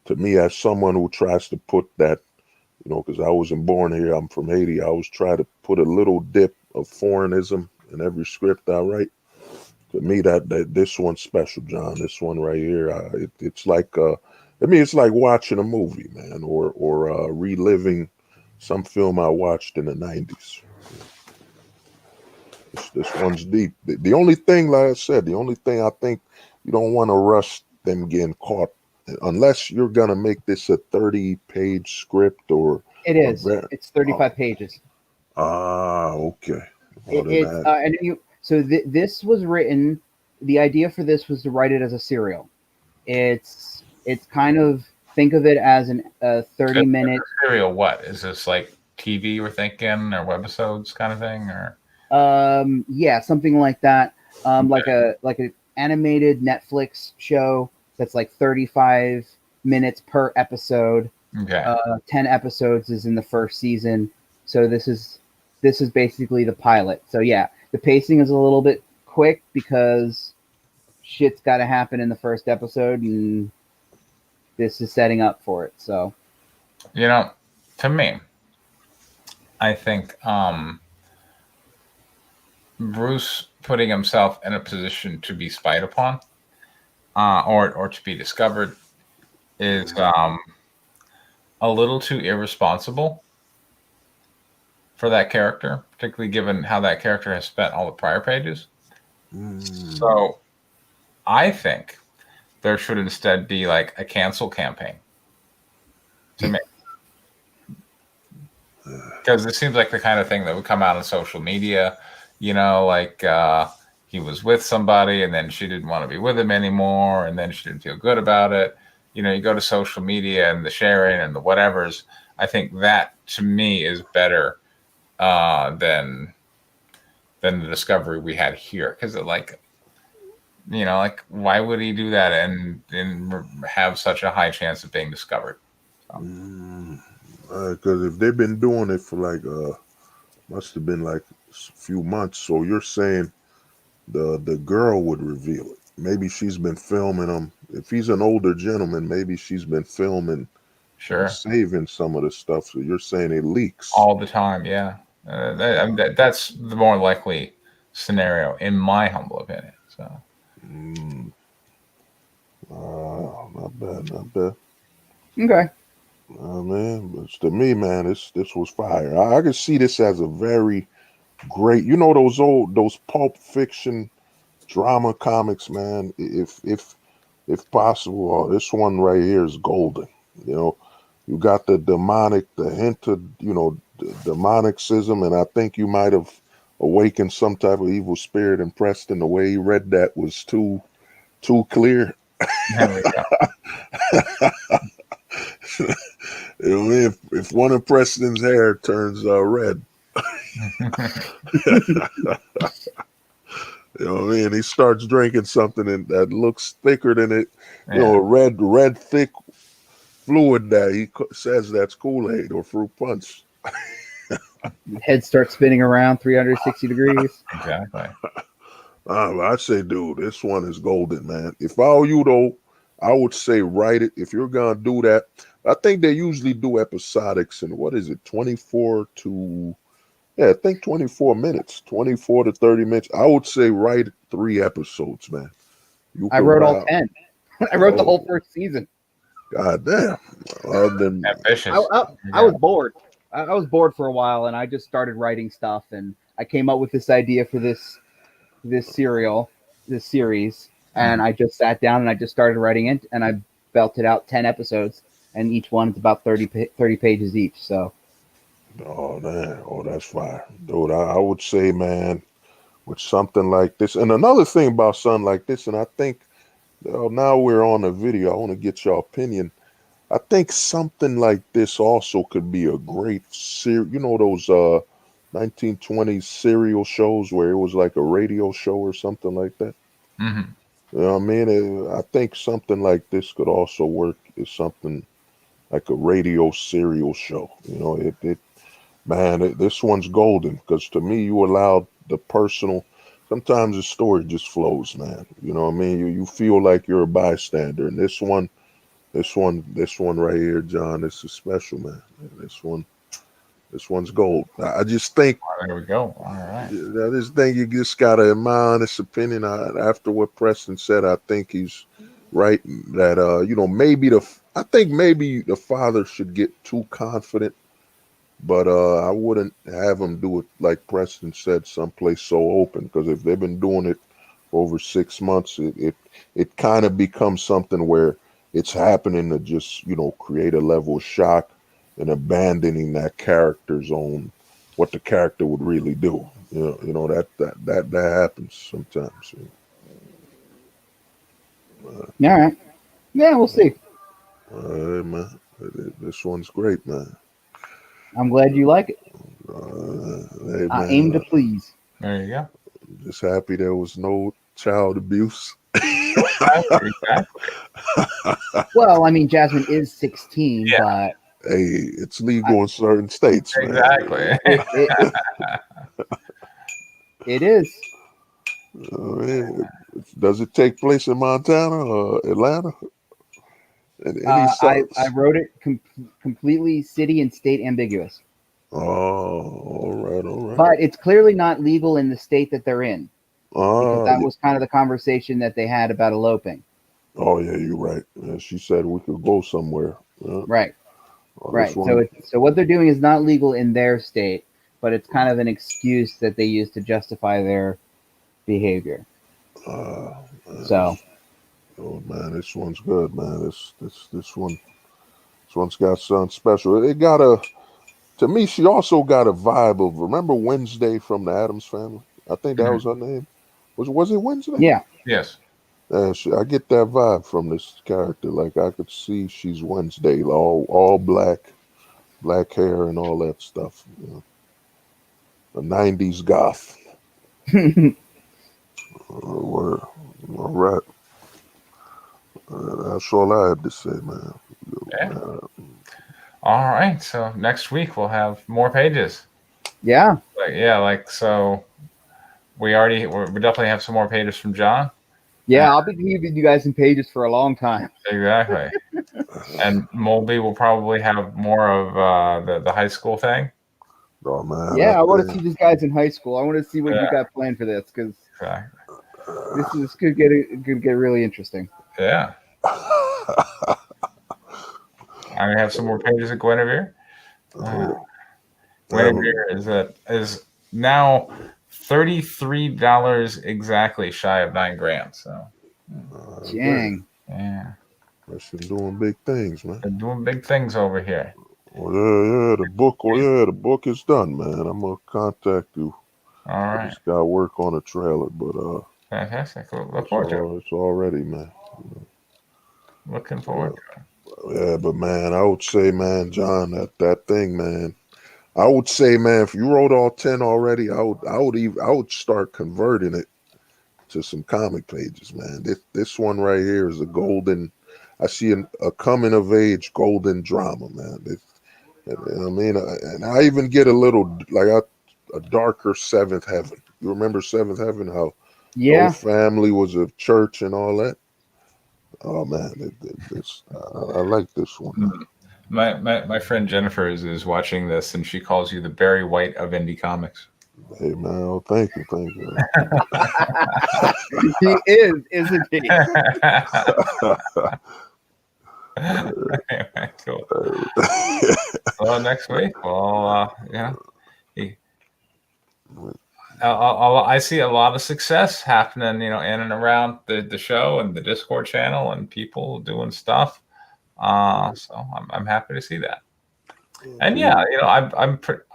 to me, as someone who tries to put that, you know, because I wasn't born here, I'm from Haiti. I always try to put a little dip of foreignism in every script I write. To me, that this one's special, John. This one right here, it's like, it's like watching a movie, man, or reliving some film I watched in the 90s. This one's deep. The only thing, like I said, the only thing I think you don't want to rush them getting caught, unless you're gonna make this a 30-page script or. It is. It's 35 pages. Ah, okay. Well, It, then it's and you so this was written. The idea for this was to write it as a serial. It's kind of, think of it as a 30-minute. Serial, what is this, like TV we're thinking, or webisodes kind of thing, or Yeah, something like that. Like an animated Netflix show that's like 35 minutes per episode. okay? 10 episodes is in the first season. So this is basically the pilot. So yeah, the pacing is a little bit quick because shit's got to happen in the first episode, and this is setting up for it. So You know, to me, I think Bruce putting himself in a position to be spied upon, or to be discovered, is a little too irresponsible for that character, particularly given how that character has spent all the prior pages. So I think there should instead be like a cancel campaign to me. Because it seems like the kind of thing that would come out on social media, like he was with somebody and then she didn't want to be with him anymore, and then she didn't feel good about it. You go to social media and the sharing and the whatevers. I think that to me is better than the discovery we had here. Because like why would he do that and have such a high chance of being discovered? Because if they've been doing it for like must have been like a few months, so you're saying the girl would reveal it. Maybe she's been filming him. If he's an older gentleman, maybe she's been filming, Sure, saving some of the stuff. So you're saying it leaks all the time. Yeah, that's the more likely scenario, in my humble opinion. So, not bad, not bad. okay. Man, but to me, man, this was fire. I could see this as a very great. Those Pulp Fiction drama comics, man. If possible, this one right here is golden. You got the hint of demonicism, and I think you might have awakened some type of evil spirit in Preston. The way he read that was too clear. there we go. If one of Preston's hair turns red, he starts drinking something that looks thicker than it. Yeah. Red thick fluid that he says that's Kool-Aid or fruit punch. Head starts spinning around 360 degrees. Exactly. I'd say, dude, this one is golden, man. If I were you, though, I would say write it. If you're gonna do that, I think they usually do episodics, and what is it, 24 to, I think 24 minutes, 24 to 30 minutes. I would say write 3 episodes, man. I wrote all 10. I wrote the whole first season. God damn. Ambitious. I was bored. I was bored for a while, and I just started writing stuff, and I came up with this idea for this series, and I just sat down and I just started writing it, and I belted out 10 episodes, and each one is about 30 pages each. So, oh man, that's fire, dude. I would say, man, with something like this, and another thing about something like this, and I think now we're on a video, I want to get your opinion. I think something like this also could be a great series. Those 1920s serial shows where it was like a radio show or something like that. Mm-hmm. You know what I mean? I think something like this could also work as something like a radio serial show. This one's golden because to me, you allowed the personal. Sometimes the story just flows, man. You know what I mean? You feel like you're a bystander, and this one right here, John, this is special, man. This one's gold. I just think. There we go. All right. This thing you just gotta, in my honest opinion, after what Preston said, I think he's right that maybe the father should get too confident, but I wouldn't have him do it like Preston said, someplace so open, because if they've been doing it for over 6 months, it kind of becomes something where it's happening to just create a level of shock and abandoning that character's own what the character would really do. You know that happens sometimes. All right. Yeah, we'll see. All right, man. This one's great, man. I'm glad you like it. Hey, I man. aim to please. There you go. Just happy there was no child abuse. Exactly. Well, I mean, Jasmine is 16, Yeah. but Hey, it's legal in certain states, man. Exactly. it is. Man, does it take place in Montana or Atlanta? In any I sense? wrote it completely city and state ambiguous, Oh, all right. but it's clearly not legal in the state that they're in, because that Yeah. was kind of the conversation that they had about eloping. Oh, yeah, you're right. Yeah, she said we could go somewhere. Yeah. Right. Oh, this Right. one, So what they're doing is not legal in their state, but it's kind of an excuse that they use to justify their behavior. man, So oh man, this one's good, man. This one's got something special. It got a To me, she also got a vibe of, remember Wednesday from the Addams Family? I think that was her name. Was it Wednesday? yeah. Yes. I get that vibe from this character. Like I could see she's Wednesday, all black hair and all that stuff. The '90s goth. Word. All right. That's all I had to say, man. Yeah. All right. So next week we'll have more pages. Yeah. So we definitely have some more pages from John. Yeah, I'll be giving you guys some pages for a long time. Exactly. And Molby will probably have more of the high school thing. Oh man. Yeah, I want to see these guys in high school. I want to see what you Yeah. got planned for this, because Exactly. this could get really interesting. Yeah. I'm gonna have some more pages of Guinevere. Guinevere is now $33 exactly shy of 9 grand. So Dang. yeah, She's doing big things, man. they're doing big things over here. Oh yeah, the book is done, man. I'm gonna contact you. All I right. just got work on a trailer, but Fantastic. Look forward to it. it's all ready, man. Looking forward to it. Yeah, but man, I would say, man, John, that thing, man. I would say, man, if you wrote all 10 already, I would start converting it to some comic pages, man. This one right here is a golden. I see a coming of age golden drama, man. I mean, and I even get a little like a darker Seventh Heaven. You remember Seventh Heaven? How the whole Yeah. family was a church and all that. Oh man, I like this one. My friend Jennifer is watching this, and she calls you the Barry White of indie comics. Hey man, oh, thank you. He is, isn't he? Anyway, cool. Well, next week, I see a lot of success happening, in and around the show and the Discord channel and people doing stuff. So I'm happy to see that. And yeah,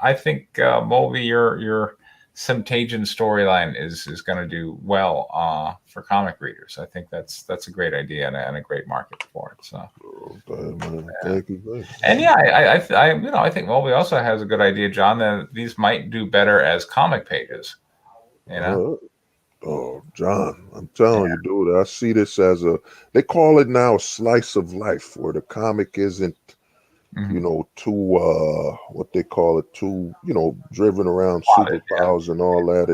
I think Mulvey, your Semtagian storyline is going to do well for comic readers. I think that's a great idea and a great market for it. So, man. Thank you. and yeah, I think Mulvey also has a good idea, John, that these might do better as comic pages. Oh, John, I'm telling you, dude, I see this as they call it now a slice of life, where the comic isn't, too what they call it, too, driven around superpowers and all that.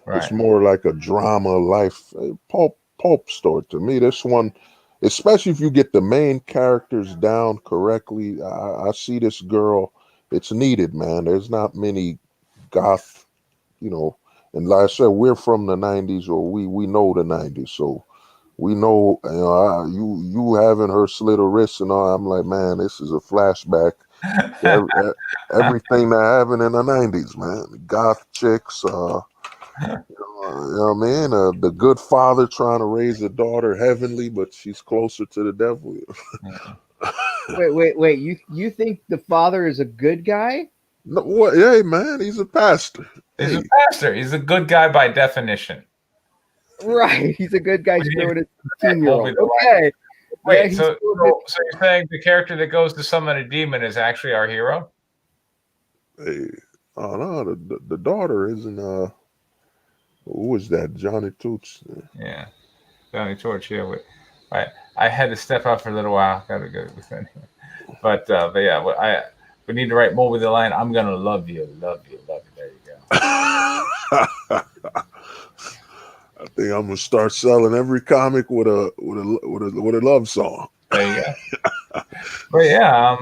It's more like a drama life, pulp story to me. This one, especially if you get the main characters down correctly, I see this girl. It's needed, man. There's not many goth, and like I said, we're from the '90s, or we know the '90s, so we know. You having her slit her wrists and all. I'm like, man, this is a flashback to everything that happened in the '90s, man. Goth chicks, you know what I mean? The good father trying to raise a daughter heavenly, but she's closer to the devil. Wait. You think the father is a good guy? No, what? Hey, man, he's a pastor. He's Hey, a pastor. He's a good guy by definition. Right. He's a good guy We need screwing his that movie 16-year-old. to like- Okay. Wait, Yeah, he's so still a bit- you're saying the character that goes to summon a demon is actually our hero? hey. Oh no, the daughter isn't. Who is that? Johnny Toots. Yeah, Johnny Torch. Yeah, I had to step out for a little while. Got to go with anyway. But yeah, we need to write more with the line. I'm gonna love you, love you, love you. There you go. I think I'm gonna start selling every comic with a love song. There you go. But yeah,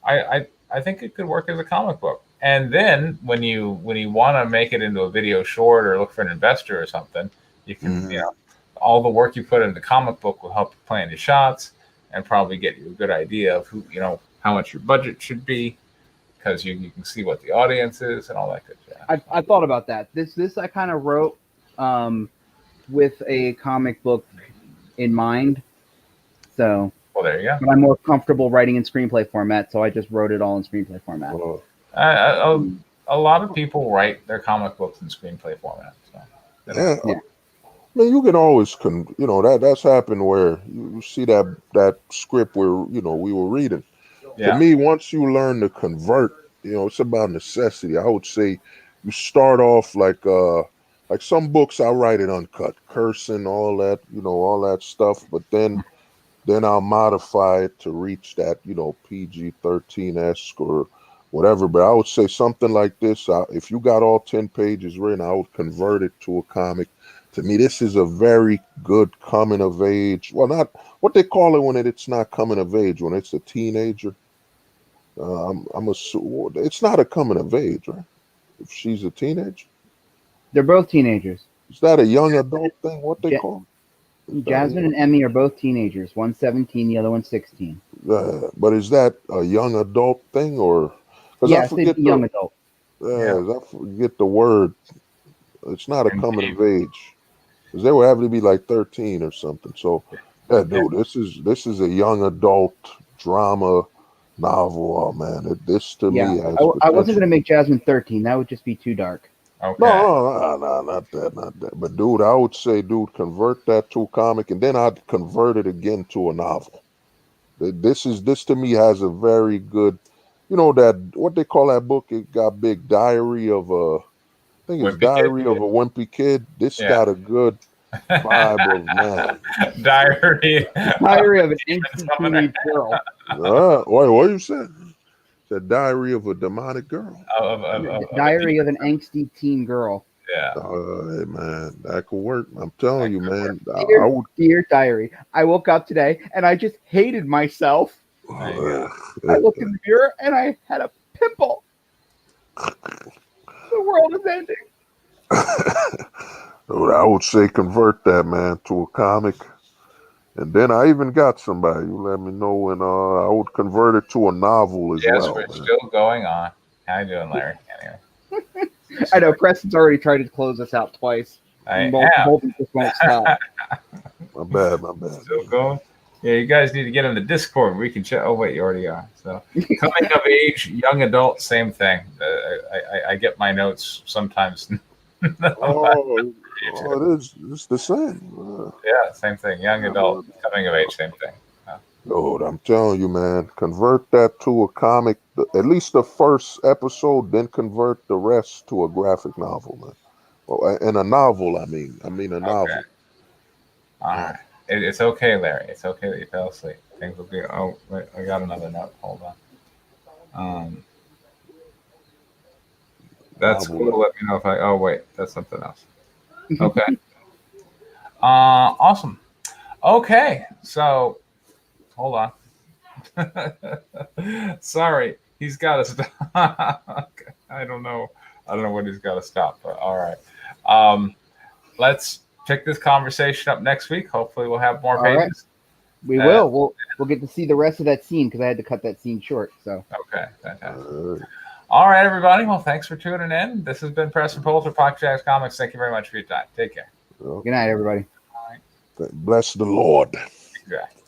I think it could work as a comic book. And then when you want to make it into a video short or look for an investor or something, you can all the work you put in the comic book will help you plan your shots and probably get you a good idea of who how much your budget should be, because you can see what the audience is and all that good stuff. I thought about that. This I kind of wrote with a comic book in mind. So Well, there you go. but I'm more comfortable writing in screenplay format, so I just wrote it all in screenplay format. A lot of people write their comic books in screenplay format. So, Yeah. I mean, you can always that's happened where you see that script where we were reading. Yeah. To me, once you learn to convert, it's about necessity. I would say you start off like some books I write it uncut, cursing, all that, all that stuff, but then I'll modify it to reach that, PG-13-esque or whatever. But I would say something like this. If you got all 10 pages written, I would convert it to a comic. To me, this is a very good coming of age. Well, not what they call it when it's not coming of age, when it's a teenager. I'm assuming it's not a coming of age, right? If she's a teenager. They're both teenagers. Is that a young adult thing? What they call it? Jasmine and Emmy are both teenagers. One's 17, the other one's 16. But is that a young adult thing, or? Yes, young adult. I forget the word. It's not a coming of age, because they would have to be like 13 or something. So, dude, this is a young adult drama novel. Oh man, this to me. I wasn't gonna make Jasmine 13. That would just be too dark. Okay. No, not that. But dude, I would say, convert that to a comic, and then I'd convert it again to a novel. This to me has a very good, that what they call that book. It got big Diary of a, I think it's Diary of a Wimpy Kid. This got a good vibe of man. Diary of an angsty teenage girl. Wait, what you said? The Diary of a Demonic Girl. Diary of an angsty teen girl. Yeah. Hey man, that could work. I'm telling you, man. Dear Diary, I woke up today and I just hated myself. I looked in the mirror and I had a pimple. The world is ending. I would say convert that, man, to a comic. And then I even got somebody. You let me know, and I would convert it to a novel as well. Yes, we're still going on. How you doing, Larry? Anyway. I know Preston's already tried to close us out twice. Both just won't stop. My bad. Still going? Yeah, you guys need to get on the Discord. We can chat. Oh wait, you already are. So coming of age, young adult, same thing. I get my notes sometimes. It's the same. Yeah, same thing. Young adult, coming of age, same thing. Dude, I'm telling you, man, convert that to a comic, at least the first episode, then convert the rest to a graphic novel, man. Well, and a novel, I mean a novel. All right. It's okay, Larry. It's okay that you fell asleep. Things will be. Oh, wait, I got another note. Hold on. That's cool. Let me know if oh wait, that's something else. Okay. Awesome. Okay, so hold on. Sorry, he's got to stop. I don't know when he's got to stop, but all right. Let's pick this conversation up next week. Hopefully, we'll have more pages. Right. We will. We'll get to see the rest of that scene because I had to cut that scene short. So okay, fantastic. All right, everybody. Well, thanks for tuning in. This has been Preston Poulter, Pocket Jacks Comics. Thank you very much for your time. Take care. Good night, everybody. Bless the Lord. Exactly.